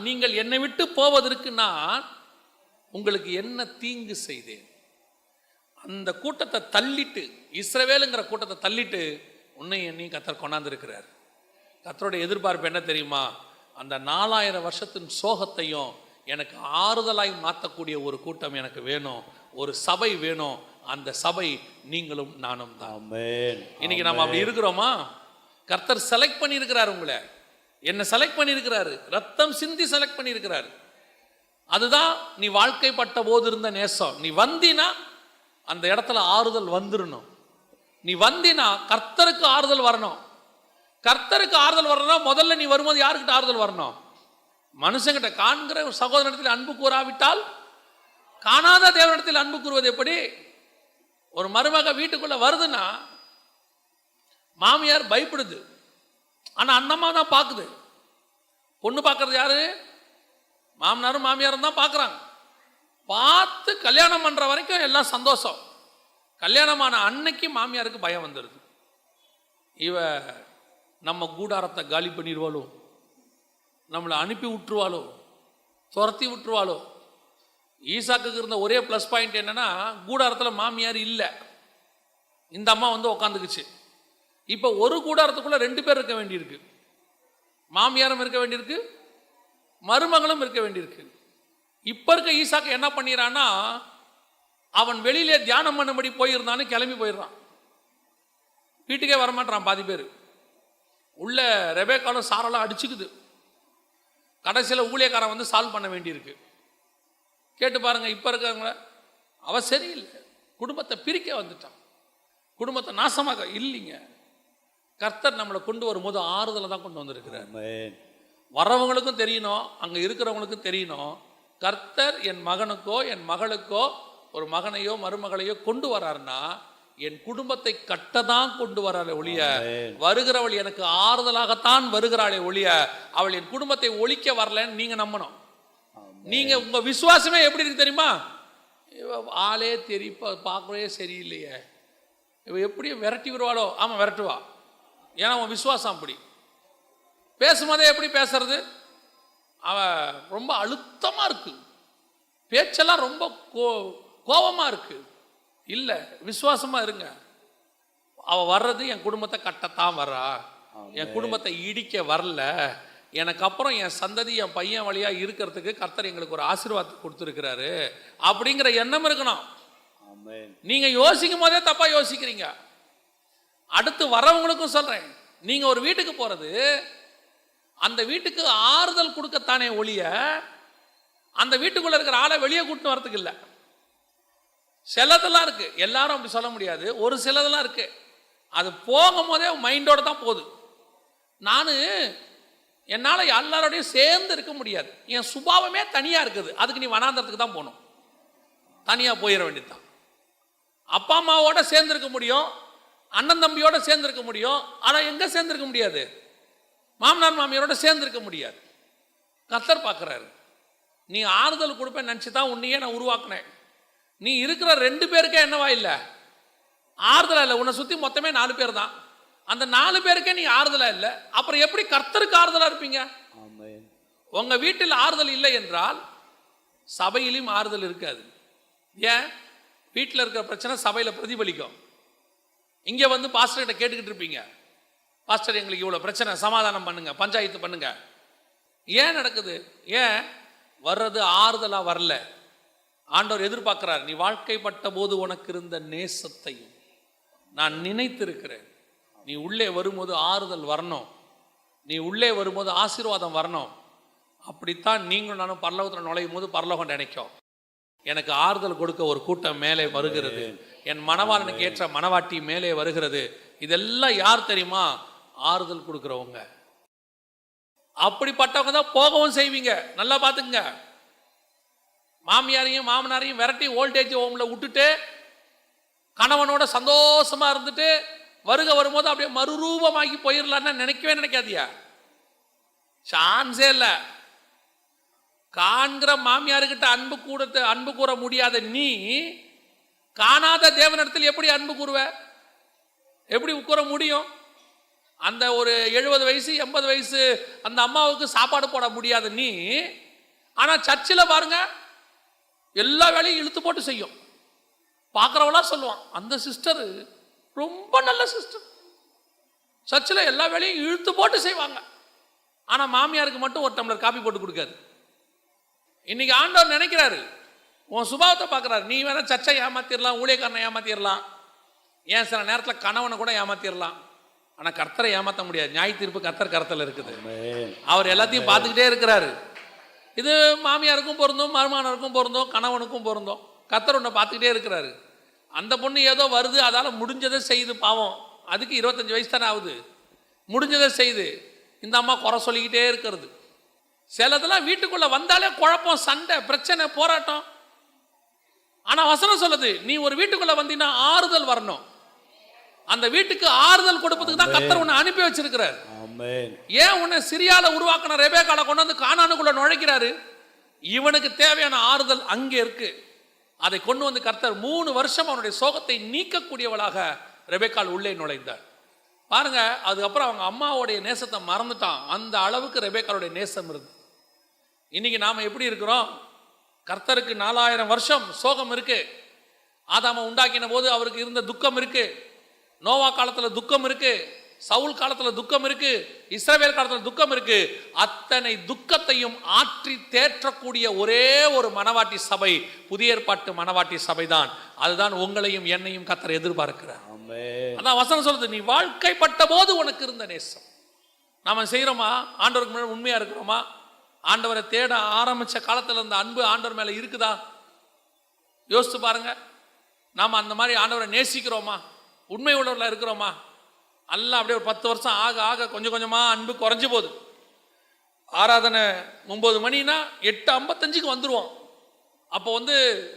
நீங்கள் என்னை விட்டு போவதற்கு நான் உங்களுக்கு என்ன தீங்கு செய்தேன்? அந்த கூட்டத்தை தள்ளிட்டு, இஸ்ரவேலுங்கிற கூட்டத்தை தள்ளிட்டு உன்னை என்னையும் கர்த்தர் கொண்டாந்துருக்கிறார். கர்த்தருடைய எதிர்பார்ப்பு என்ன தெரியுமா? அந்த 4000 வருஷத்தின் சோகத்தையும் எனக்கு ஆறுதலாய் மாற்றக்கூடிய ஒரு கூட்டம் எனக்கு வேணும், ஒரு சபை வேணும். அந்த சபை நீங்களும் நானும் தான். இன்னைக்கு நம்ம அப்படி இருக்கிறோமா? கர்த்தர் செலக்ட் பண்ணியிருக்கிறார், உங்களை என்ன செலக்ட் பண்ணியிருக்கிறாரு, ரத்தம் சிந்தி செலக்ட் பண்ணியிருக்கிறாரு. அதுதான் நீ வாழ்க்கைப்பட்ட போது இருந்த நேசம். நீ வந்தினா அந்த இடத்துல ஆறுதல் வந்துடணும். நீ வந்தினா கர்த்தருக்கு ஆறுதல் வரணும். கர்த்தருக்கு ஆறுதல் வரணும்னா முதல்ல நீ வரும்போது யாருக்கிட்ட ஆறுதல் வரணும்? மனுஷங்கிட்ட. காண்கிற சகோதரத்தில் அன்பு கூறாவிட்டால் காணாத தேவனிடத்தில் அன்பு கூறுவது எப்படி? ஒரு மருமக வீட்டுக்குள்ள வருதுன்னா மாமியார் பயப்படுது, ஆனா அண்ணம்மா தான் பார்க்குது. பொண்ணு பார்க்கறது யாரு? மாமனாரும் மாமியாரும் தான் பார்க்குறாங்க. பார்த்து கல்யாணம் பண்ற வரைக்கும் எல்லாம் சந்தோஷம். கல்யாணமான அன்னைக்கு மாமியாருக்கு பயம் வந்துடுது. இவ நம்ம கூடாரத்தை காலி பண்ணிடுவாளோ, நம்மளை அனுப்பி விட்டுருவாளோ, துரத்தி விட்டுருவாளோ. ஈசாக்குக்கு இருந்த ஒரே ப்ளஸ் பாயிண்ட் என்னன்னா, கூடாரத்தில் மாமியார் இல்லை. இந்த அம்மா வந்து உக்காந்துக்குச்சு. இப்போ ஒரு கூடாரத்துக்குள்ள 2 பேர் இருக்க வேண்டியிருக்கு. மாமியாரும் இருக்க வேண்டியிருக்கு, மருமகளும் இருக்க வேண்டியிருக்கு. இப்ப இருக்க ஈசாக்கு என்ன பண்ணிடுறான்னா, அவன் வெளியிலே தியானம் பண்ணும்படி போயிருந்தான்னு கிளம்பி போயிடுறான். வீட்டுக்கே வரமாட்டான் பாதி பேர். உள்ள ரெபேக்காலும் சாரெல்லாம் அடிச்சுக்குது. கடைசியில் ஊழியக்காரன் வந்து சால்வ் பண்ண வேண்டியிருக்கு. கேட்டு பாருங்க, இப்போ இருக்கிறவங்கள அவ சரியில்லை, குடும்பத்தை பிரிக்க வந்துட்டான், குடும்பத்தை நாசமாக இல்லைங்க. கர்த்தர் நம்மளை கொண்டு வரும்போது ஆறுதலை தான் கொண்டு வந்திருக்கிறார். வரவங்களுக்கும் தெரியணும், அங்கே இருக்கிறவங்களுக்கும் தெரியணும், கர்த்தர் என் மகனுக்கோ என் மகளுக்கோ ஒரு மகனையோ மருமகளையோ கொண்டு வராருன்னா என் குடும்பத்தை கட்டதான் கொண்டு வராளே ஒழிய, வருகிறவள் எனக்கு ஆறுதலாகத்தான் வருகிறாளே ஒழிய அவள் என் குடும்பத்தை ஒழிக்க வரலன்னு நீங்க நம்பணும். நீங்க உங்க விசுவாசமே எப்படி இருக்கு தெரியுமா? ஆளே பார்க்கவே சரியில்லையே, இவ எப்படி விரட்டி விடுவாளோ, ஆமா விரட்டுவா. ஏன்னா அவன் விசுவாசம் அப்படி. பேசும்போதே எப்படி பேசுறது, அவ ரொம்ப அழுத்தமா இருக்கு, பேச்செல்லாம் ரொம்ப கோபமா இருக்கு. இல்ல, விசுவாசமா இருங்க. அவ வர்றது என் குடும்பத்தை கட்டத்தான் வர்றா, என் குடும்பத்தை இடிக்க வரல. எனக்கு அப்புறம் என் சந்ததி என் பையன் வழியா இருக்கிறதுக்கு கர்த்தர் எங்களுக்கு ஒரு ஆசீர்வாதத்தை கொடுத்துருக்கிறாரு அப்படிங்கிற எண்ணம் இருக்கணும். நீங்க யோசிக்கும் போதே தப்பா யோசிக்கிறீங்க. அடுத்து வரவங்களுக்கும் சொல்றேன், நீங்க ஒரு வீட்டுக்கு போறது அந்த வீட்டுக்கு ஆறுதல் கொடுக்கத்தானே ஒழிய அந்த வீட்டுக்குள்ள இருக்கிற ஆளை வெளியே கூட்டு வரதுக்கு இல்லை. சிலதெல்லாம் இருக்கு, எல்லாரும் அப்படி சொல்ல முடியாது, ஒரு சிலதெல்லாம் இருக்கு, அது போகும்போதே மைண்டோட தான் போகுது. நான் என்னால் எல்லாரோடையும் சேர்ந்து இருக்க முடியாது, என் சுபாவமே தனியாக இருக்குது, அதுக்கு நீ வனாந்தரத்துக்கு தான் போகணும், தனியாக போயிட வேண்டியதுதான். அப்பா அம்மாவோட சேர்ந்துருக்க முடியும், அண்ணன் தம்பியோட சேர்ந்துருக்க முடியும், ஆனால் எங்கே சேர்ந்துருக்க முடியாது, மாமனார் மாமியாரோட சேர்ந்துருக்க முடியாது. கர்த்தர் பார்க்குறாரு, நீ ஆறுதல் கொடுப்பேன்னு நினச்சி தான் உன்னையே நான் உருவாக்குனேன். நீ இருக்கிற 2 பேருக்கே என்னவா இல்லை, ஆறுதலா இல்லை. உன்னை சுற்றி மொத்தமே 4 பேர் தான், அந்த 4 பேருக்கே நீ ஆறுதலா இல்லை, அப்புறம் எப்படி கர்த்தருக்கு ஆறுதலா இருப்பீங்க? உங்க வீட்டில் ஆறுதல் இல்லை என்றால் சபையிலும் ஆறுதல் இருக்காது. ஏன்? வீட்டில் இருக்கிற பிரச்சனை சபையில் பிரதிபலிக்கும். இங்கே வந்து பாஸ்டர்கிட்ட கேட்டுக்கிட்டு இருப்பீங்க, பாஸ்டர் எங்களுக்கு இவ்வளோ பிரச்சனை, சமாதானம் பண்ணுங்க, பஞ்சாயத்து பண்ணுங்க. ஏன் நடக்குது? ஏன் வர்றது ஆறுதலா வரல. ஆண்டவர் எதிர்பார்க்கிறார், நீ வாழ்க்கைப்பட்ட போது உனக்கு இருந்த நேசத்தையும் நான் நினைத்திருக்கிறேன். நீ உள்ளே வரும்போது ஆறுதல் வரணும், நீ உள்ளே வரும்போது ஆசீர்வாதம் வரணும். அப்படித்தான் நீங்களும் நானும் பரலோகத்தில் நுழையும் போது பரலோகம் நினைக்கும், எனக்கு ஆறுதல் கொடுக்க ஒரு கூட்டம் மேலே வருகிறது, என் மணவாளனுக்கு ஏற்ற மணவாட்டி மேலே வருகிறது. இதெல்லாம் யார் தெரியுமா? ஆறுதல் கொடுக்குறவங்க. அப்படிப்பட்டவங்க தான் போகவும் செய்வீங்க. நல்லா பார்த்துங்க, மாமியாரையும் மாமனாரையும் விரட்டி ஓல்டேஜ் ஹோமில் விட்டுட்டு கணவனோட சந்தோஷமா இருந்துட்டு வரும்போது அப்படியே மறுரூபமாகி போயிடலான்னு நினைக்கவே நினைக்காதியா, சான்ஸே இல்லை. காண்கிற மாமியாருக்கிட்ட அன்பு கூற முடியாத நீ காணாத தேவனிடத்தில் எப்படி அன்பு கூறுவ? எப்படி கூற முடியும்? அந்த ஒரு 70 வயசு 80 வயசு அந்த அம்மாவுக்கு சாப்பாடு போட முடியாத நீ, ஆனால் சர்ச்சில் பாருங்க எல்லா வேலையும் இழுத்து போட்டு செய்யும். பார்க்குறவளா சொல்லுவான், அந்த சிஸ்டர் ரொம்ப நல்ல சிஸ்டர், சர்ச்சில் எல்லா வேலையும் இழுத்து போட்டு செய்வாங்க. ஆனால் மாமியாருக்கு மட்டும் ஒரு டம்ளர் காபி போட்டு கொடுக்காது. இன்னைக்கு ஆண்டவர் நினைக்கிறாரு, உன் சுபாவத்தை பார்க்குறாரு. நீ வேணா சர்ச்சை ஏமாத்திடலாம், ஊழியக்காரனை ஏமாத்திடலாம், ஏன் சில நேரத்தில் கணவனை கூட ஏமாத்திடலாம், ஆனால் கர்த்தரை ஏமாற்ற முடியாது. நியாய தீர்ப்பு கர்த்தர் கருத்தில் இருக்குது. அவர் எல்லாத்தையும் பார்த்துக்கிட்டே இருக்கிறாரு. இது மாமியாருக்கும் பொருந்தும், மருமானருக்கும் பொருந்தும், கணவனுக்கும் பொருந்தும். கர்த்தர் ஒன்றை பார்த்துக்கிட்டே இருக்கிறாரு. அந்த பொண்ணு ஏதோ வருது, அதால் முடிஞ்சதை செய்யுது, பாவம், அதுக்கு 25 வயசு தானே ஆகுது, முடிஞ்சதை செய்யுது. இந்த அம்மா குறை சொல்லிக்கிட்டே இருக்கிறது. சிலதெல்லாம் வீட்டுக்குள்ளே வந்தாலே குழப்பம், சண்டை, பிரச்சனை, போராட்டம். ஆனால் வசனம் சொல்லுது, நீ ஒரு வீட்டுக்குள்ளே வந்தீங்கன்னா ஆறுதல் வரணும். அந்த வீட்டுக்கு ஆறுதல் கொடுப்பதுக்கு தான் கர்த்தர் உன்னை அனுப்பி வச்சிருக்கிறார். ஏன் உன்னை சிரியால உருவாக்கின ரெபேக்காளை கொண்டு வந்து கானானுக்குள்ள நுழைக்கிறாரு? இவனுக்கு தேவையான ஆறுதல் அங்கே இருக்கு. அதை கொண்டு வந்து கர்த்தர் 3 வருஷம் அவனுடைய சோகத்தை நீக்கக்கூடியவளாக ரெபேக்காள் உள்ளே நுழைந்தார். பாருங்க, அதுக்கப்புறம் அவங்க அம்மாவுடைய நேசத்தை மறந்துட்டான். அந்த அளவுக்கு ரெபேக்காளுடைய நேசம் இருந்து. இன்னைக்கு நாம எப்படி இருக்கிறோம்? கர்த்தருக்கு 4000 வருஷம் சோகம் இருக்கு. ஆதாம உண்டாக்கின போது அவருக்கு இருந்த துக்கம் இருக்கு. நோவா காலத்துல துக்கம் இருக்கு, சவுல் காலத்துல துக்கம் இருக்கு, இஸ்ரவேல் காலத்துல துக்கம் இருக்கு. அத்தனை துக்கத்தையும் ஆற்றி தேற்றக்கூடிய ஒரே ஒரு மனவாட்டி சபை புதிய ஏற்பாட்டு மனவாட்டி சபை தான். அதுதான் உங்களையும் என்னையும் கர்த்தர் எதிர்பார்க்கிறார். அதான் வசனம் சொல்றது, நீ வாழ்க்கைப்பட்ட போது உனக்கு இருந்த நேசம். நாம செய்யறோமா? ஆண்டவருக்கு முன்னாடி உண்மையா இருக்கிறோமா? ஆண்டவரை தேட ஆரம்பிச்ச காலத்துல இருந்த அன்பு ஆண்டவர் மேல இருக்குதா? யோசித்து பாருங்க. நாம அந்த மாதிரி ஆண்டவரை நேசிக்கிறோமா? உண்மை உள்ளவர்களா இருக்கிறோமா? எல்லாம் அப்படியே ஒரு 10 வருஷம் ஆக ஆக கொஞ்சம் கொஞ்சமா அன்பு குறைஞ்சு போகுது. ஆராதனை 9 மணினா 8:55 வந்துடுவோம். அப்போ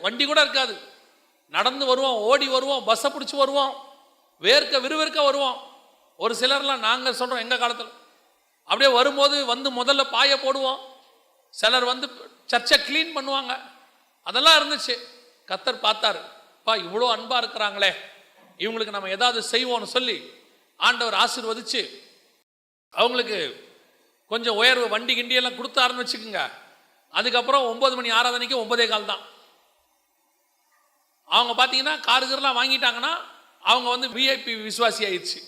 வண்டி கூட இருக்காது, நடந்து வருவோம், ஓடி வருவோம், பஸ்ஸை பிடிச்சி வருவோம், வேர்க்க விறுவிறுக்க வருவோம். ஒரு சிலர்லாம் நாங்கள் சொல்கிறோம் எங்கள் காலத்தில் அப்படியே வரும்போது முதல்ல பாய போடுவோம். சிலர் சர்ச்சை க்ளீன் பண்ணுவாங்க. அதெல்லாம் இருந்துச்சு. கர்த்தர் பார்த்தாரு, பா இவ்வளோ அன்பாக இருக்கிறாங்களே, இவங்களுக்கு நம்ம ஏதாவது செய்வோம்னு சொல்லி ஆண்டவர் ஆசீர்வதிச்சு அவங்களுக்கு கொஞ்சம் உயர்வு வண்டி கிண்டியெல்லாம் கொடுத்தாருன்னு வச்சுக்கோங்க. அதுக்கப்புறம் 9 மணி ஆராதனைக்கு 9:15 தான். அவங்க பார்த்தீங்கன்னா காருகர்லாம் வாங்கிட்டாங்கன்னா அவங்க விஐபி விசுவாசி ஆயிடுச்சு.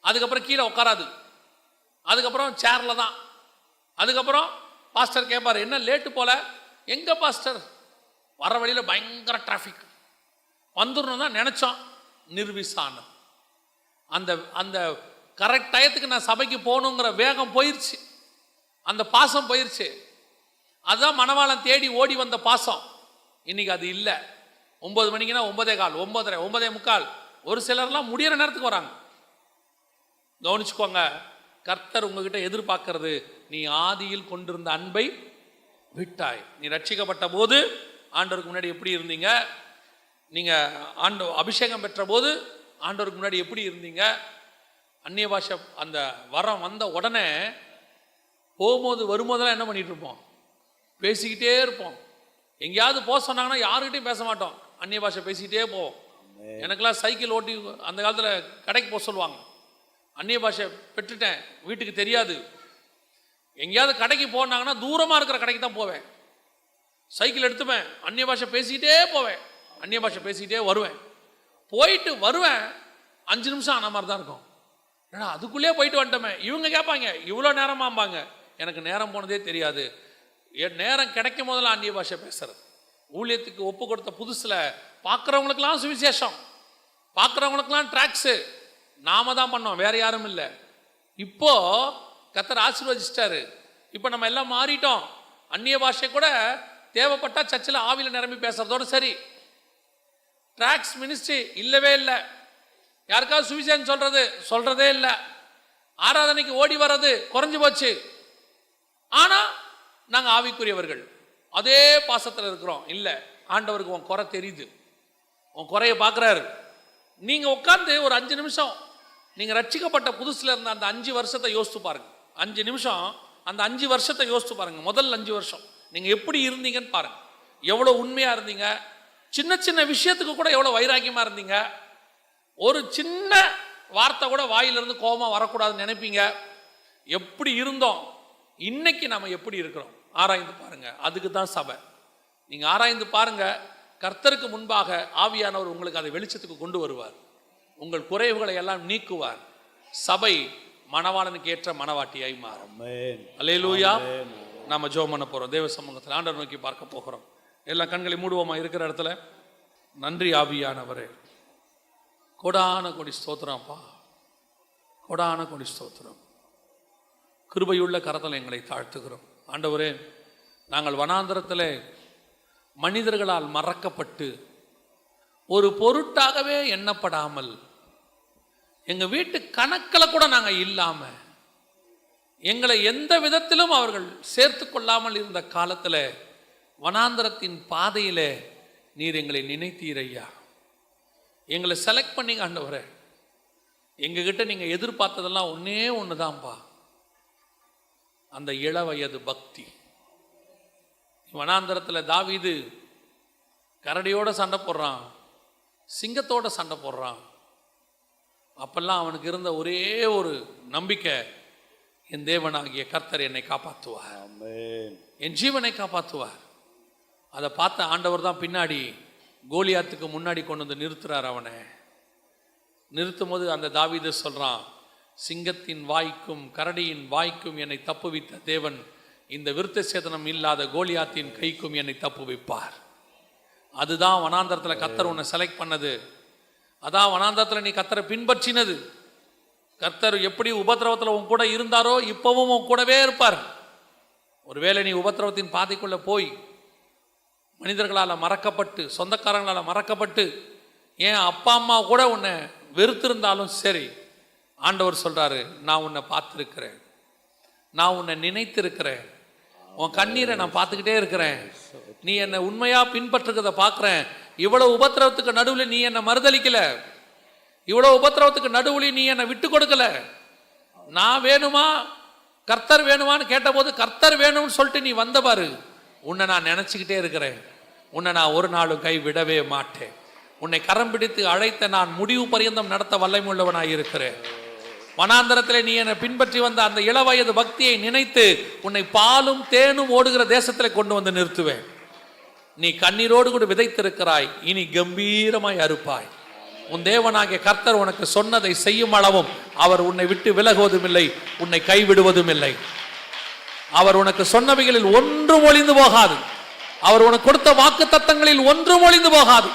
அதுக்கப்புறம் கீழே உட்காராது, அதுக்கப்புறம் சேரில் தான். அதுக்கப்புறம் பாஸ்டர் கேட்பார், என்ன லேட்டு போல? எங்கே பாஸ்டர், வர வழியில் பயங்கர டிராஃபிக், வந்துடணும் தான் நினச்சோம், நிர்விசானம். அந்த அந்த கரெக்ட் டயத்துக்கு நான் சபைக்கு போகணுங்கிற வேகம் போயிடுச்சு, அந்த பாசம் போயிடுச்சு. அதுதான் மணவாளன் தேடி ஓடி வந்த பாசம். இன்னைக்கு அது இல்லை. 9 மணிக்குன்னா 9:15, 9:30, 9:45. ஒரு சிலர்லாம் முடிகிற நேரத்துக்கு வராங்க. கவனிச்சுக்கோங்க, கர்த்தர் உங்ககிட்ட எதிர்பார்க்கறது, நீ ஆதியில் கொண்டிருந்த அன்பை விட்டாய். நீ ரட்சிக்கப்பட்ட போது ஆண்டவருக்கு முன்னாடி எப்படி இருந்தீங்க? நீங்கள் அபிஷேகம் பெற்ற போது ஆண்டவருக்கு முன்னாடி எப்படி இருந்தீங்க? அந்நிய பாஷை அந்த வரம் வந்த உடனே போகும்போது வரும்போதெல்லாம் என்ன பண்ணிட்டு இருப்போம்? பேசிக்கிட்டே இருப்போம். எங்கேயாவது போக சொன்னாங்கன்னா யாருக்கிட்டையும் பேச மாட்டோம், அந்நிய பாஷை பேசிக்கிட்டே போவோம். எனக்கெல்லாம் சைக்கிள் ஓட்டி அந்த காலத்தில் கடைக்கு போக சொல்லுவாங்க. அந்நிய பாஷை பெற்றுட்டேன், வீட்டுக்கு தெரியாது. எங்கேயாவது கடைக்கு போனாங்கன்னா தூரமாக இருக்கிற கடைக்கு தான் போவேன். சைக்கிள் எடுத்துப்பேன், அந்நிய பாஷை பேசிக்கிட்டே போவேன், அந்நிய பாஷை பேசிக்கிட்டே வருவேன். போயிட்டு வருவேன், 5 நிமிஷம் ஆன மாதிரி தான் இருக்கும். ஏன்னா அதுக்குள்ளேயே போயிட்டு வந்துட்டோமே. இவங்க கேட்பாங்க, இவ்வளோ நேரமாம்பாங்க. எனக்கு நேரம் போனதே தெரியாது. என் நேரம் கிடைக்கும் போதெல்லாம் அந்நிய பாஷை பேசுறது. ஊழியத்துக்கு ஒப்பு கொடுத்த புதுசில் பார்க்குறவங்களுக்கெல்லாம் சுவிசேஷம், பார்க்குறவங்களுக்கெல்லாம் ட்ராக்ஸு நாம தான் பண்ணோம், வேற யாரும் இல்லை. இப்போ கர்த்தர் ஆசீர்வதிச்சிட்டாரு. இப்போ நம்ம எல்லாம் மாறிட்டோம். அந்நிய பாஷை கூட தேவைப்பட்டா சர்ச்சில் ஆவியில் நிரம்பி பேசுறதோட சரி. ட்ராக்ஸ் மினிஸ்ட்ரி இல்லவே இல்லை. யாருக்காவது சுவிசேஷம் சொல்றதே இல்லை. ஆராதனைக்கு ஓடி வர்றது குறைஞ்சு போச்சு. ஆனால் நாங்கள் ஆவிக்குரியவர்கள் அதே பாசத்தில் இருக்கிறோம். இல்லை, ஆண்டவருக்கு உன் குறை தெரியுது, உன் குறைய பார்க்குறாரு. நீங்கள் உட்காந்து ஒரு 5 நிமிஷம் நீங்கள் ரட்சிக்கப்பட்ட புதுசில் இருந்த அந்த 5 வருஷத்தை யோசித்து பாருங்க. 5 நிமிஷம் அந்த 5 வருஷத்தை யோசித்து பாருங்க. முதல் 5 வருஷம் நீங்கள் எப்படி இருந்தீங்கன்னு பாருங்க. எவ்வளோ உண்மையாக இருந்தீங்க, சின்ன சின்ன விஷயத்துக்கு கூட எவ்வளோ வைராக்கியமாக இருந்தீங்க. ஒரு சின்ன வார்த்தை கூட வாயிலிருந்து கோபமாக வரக்கூடாதுன்னு நினைப்பீங்க. எப்படி இருந்தோம், இன்னைக்கு நம்ம எப்படி இருக்கிறோம் ஆராய்ந்து பாருங்க. அதுக்கு தான் சபை. நீங்கள் ஆராய்ந்து பாருங்க. கர்த்தருக்கு முன்பாக ஆவியானவர் உங்களுக்கு அதை வெளிச்சத்துக்கு கொண்டு வருவார். உங்கள் குறைவுகளை எல்லாம் நீக்குவார். சபை மணவாளனுக்கு ஏற்ற மணவாட்டியாய் மாறும். அல்லேலூயா. நாம ஜெபம் பண்ண போறோம். தேவ சமூகத்தில் ஆண்டவர் நோக்கி பார்க்க போகிறோம். எல்லா கண்களை மூடுவோமா இருக்கிற இடத்துல. நன்றி ஆவியானவரே, கொடான கொடி ஸ்தோத்திரம்ப்பா, கொடான கொடி ஸ்தோத்திரம். கிருபையுள்ள கரத்தில் எங்களை தாழ்த்துகிறோம் ஆண்டவரே. நாங்கள் வனாந்தரத்தில் மனிதர்களால் மறக்கப்பட்டு ஒரு பொருட்டாகவே எண்ணப்படாமல், எங்கள் வீட்டு கணக்கில் கூட நாங்கள் இல்லாமல், எங்களை எந்த விதத்திலும் அவர்கள் சேர்த்து கொள்ளாமல் இருந்த காலத்தில் வனாந்தரத்தின் பாதையில் நீர் எங்களை நினைத்தீரையா. எங்களை செலக்ட் பண்ணிங்க ஆண்டவரே. எங்ககிட்ட நீங்கள் எதிர்பார்த்ததெல்லாம் ஒன்றே ஒன்று தான்ப்பா, அந்த இளவயது பக்தி. வனாந்தரத்தில் தாவீது கரடியோட சண்டை போடுறான், சிங்கத்தோட சண்டை போடுறான். அப்பெல்லாம் அவனுக்கு இருந்த ஒரே ஒரு நம்பிக்கை, என் தேவனாகிய கர்த்தர் என்னை காப்பாற்றுவார், என் ஜீவனை காப்பாற்றுவார். அதை பார்த்த ஆண்டவர் தான் பின்னாடி கோலியாத்துக்கு முன்னாடி கொண்டு வந்து நிறுத்துறார் அவனை. நிறுத்தும் போது அந்த தாவீது சொல்றான், சிங்கத்தின் வாய்க்கும் கரடியின் வாய்க்கும் என்னை தப்புவித்த தேவன் இந்த விருத்த சேதனம் இல்லாத கோலியாத்தின் கைக்கும் என்னை தப்புவிப்பார். அதுதான் வனாந்தரத்தில் கர்த்தர் உன்னை செலக்ட் பண்ணது. அதான் வனாந்தரத்தில் நீ கர்த்தரை பின்பற்றினது. கர்த்தர் எப்படி உபத்திரவத்தில் உன் கூட இருந்தாரோ இப்பவும் உன் கூடவே இருப்பார். ஒருவேளை நீ உபத்திரவத்தின் பாதைக்குள்ள போய் மனிதர்களால் மறக்கப்பட்டு, சொந்தக்காரங்களால் மறக்கப்பட்டு, ஏன் அப்பா அம்மா கூட உன்னை வெறுத்திருந்தாலும் சரி, ஆண்டவர் சொல்றாரு, நான் உன்னை பார்த்துருக்கிறேன், நான் உன்னை நினைத்திருக்கிறேன், உன் கண்ணீரை நான் பார்த்துக்கிட்டே இருக்கிறேன், நீ என்னை உண்மையா பின்பற்றுறதை பார்க்குறேன். இவ்வளவு உபத்திரவத்துக்கு நடுவில் நீ என்னை மறுதளிக்கல, இவ்வளவு உபத்திரவத்துக்கு நடுவில் நீ என்னை விட்டு கொடுக்கல. நான் வேணுமா கர்த்தர் வேணுமான்னு கேட்டபோது கர்த்தர் வேணும்னு சொல்லிட்டு நீ வந்த பாரு. உன்னை நான் நினைச்சுக்கிட்டே இருக்கிறேன், உன்னை நான் ஒரு நாளும் கை விடவே மாட்டேன். உன்னை கரம் பிடித்து அழைத்த நான் முடிவு பரியந்தம் நடத்த வல்லமையுள்ளவனாய் இருக்கிறேன். வனாந்தரத்தில் நீ என்னை பின்பற்றி வந்த அந்த இளவயது பக்தியை நினைத்து உன்னை பாலும் தேனும் ஓடுகிற தேசத்தில் கொண்டு வந்து நிறுத்துவேன். நீ கண்ணீரோடு கூட விதைத்திருக்கிறாய், இனி கம்பீரமாய் அறுப்பாய். உன் தேவனாகிய கர்த்தர் உனக்கு சொன்னதை செய்யும் அளவும் அவர் உன்னை விட்டு விலகுவதும் இல்லை, உன்னை கைவிடுவதும் இல்லை. அவர் உனக்கு சொன்னவைகளில் ஒன்றும் ஒளிந்து போகாது. அவர் உனக்கு கொடுத்த வாக்கு தத்தங்களில் ஒன்றும் ஒளிந்து போகாது.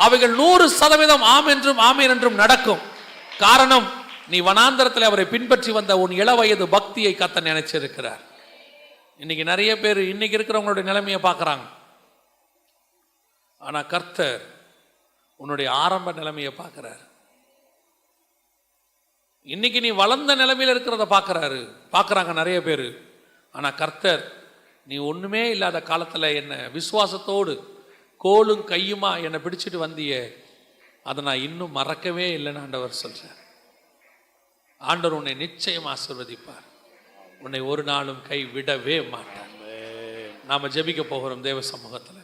அவைகள் 100% ஆம் என்றும் ஆமேன் என்றும் நடக்கும். காரணம், நீ வனாந்தரத்தில் அவரை பின்பற்றி வந்த உன் இளவயது பக்தியை கர்த்தர் நினைச்சிருக்கிறார். இன்னைக்கு நிறைய பேர் இன்னைக்கு இருக்கிறவங்களுடைய நிலைமையை பார்க்குறாங்க. ஆனா கர்த்தர் உன்னுடைய ஆரம்ப நிலைமையை பார்க்கிறார். இன்னைக்கு நீ வளர்ந்த நிலைமையில் இருக்கிறத பார்க்குறாங்க நிறைய பேர். ஆனா கர்த்தர், நீ ஒண்ணுமே இல்லாத காலத்துல என்ன விசுவாசத்தோடு கோலும் கையுமா என்னை பிடிச்சிட்டு வந்தியே, அதை நான் இன்னும் மறக்கவே இல்லைன்னு ஆண்டவர் சொல்றார். ஆண்டவர் உன்னை நிச்சயம் ஆசீர்வதிப்பார், உன்னை ஒரு நாளும் கை விடவே மாட்டார். நாம ஜெபிக்க போகிறோம் தேவ சமூகத்தில்.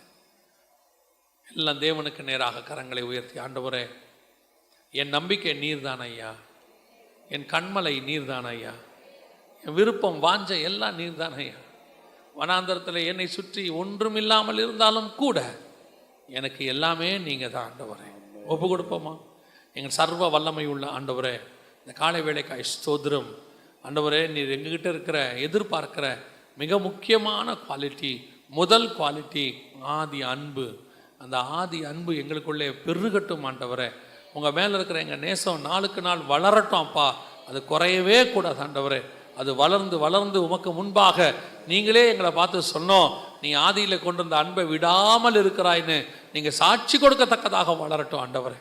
எல்லாம் தேவனுக்கு நேராக கரங்களை உயர்த்தி, ஆண்டவரே, என் நம்பிக்கை நீர்தான் ஐயா, என் கண்மலை நீர்தான் ஐயா, என் விருப்பம் வாஞ்ச எல்லாம் நீர்தான் ஐயா. வனாந்தரத்தில் என்னை சுற்றி ஒன்றும் இல்லாமல் இருந்தாலும் கூட எனக்கு எல்லாமே நீங்க தான் ஆண்டவரே. ஒப்பு கொடுப்போமா? எங்கள் சர்வ வல்லமை உள்ள ஆண்டவரே, இந்த காலை வேளைக்காய் ஸ்தோத்திரம். ஆண்டவரே, நீர் எங்ககிட்ட இருக்கிற எதிர்பார்க்கிற மிக முக்கியமான குவாலிட்டி, முதல் குவாலிட்டி ஆதி அன்பு. அந்த ஆதி அன்பு எங்களுக்குள்ளே பெருகட்டும் ஆண்டவரே. உங்கள் மேலே இருக்கிற எங்கள் நேசம் நாளுக்கு நாள் வளரட்டும் அப்பா. அது குறையவே கூடாது ஆண்டவரே. அது வளர்ந்து வளர்ந்து உமக்கு முன்பாக நீங்களே எங்களை பார்த்து சொன்னோம், நீ ஆதியில் கொண்டு வந்த அன்பை விடாமல் இருக்கிறாய்ன்னு நீங்கள் சாட்சி கொடுக்கத்தக்கதாக வளரட்டும் ஆண்டவரே.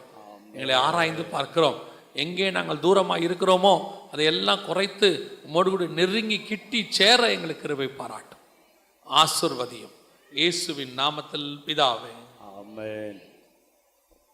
எங்களை ஆராய்ந்து பார்க்கிறோம், எங்கே நாங்கள் தூரமாக இருக்கிறோமோ அதையெல்லாம் குறைத்து உம்மோடு கூட நெருங்கி கிட்டி சேர எங்களுக்கு கிருபை பாராட்டும். ஆசீர்வதியும் இயேசுவின் நாமத்தில் பிதாவே, ஆமென்.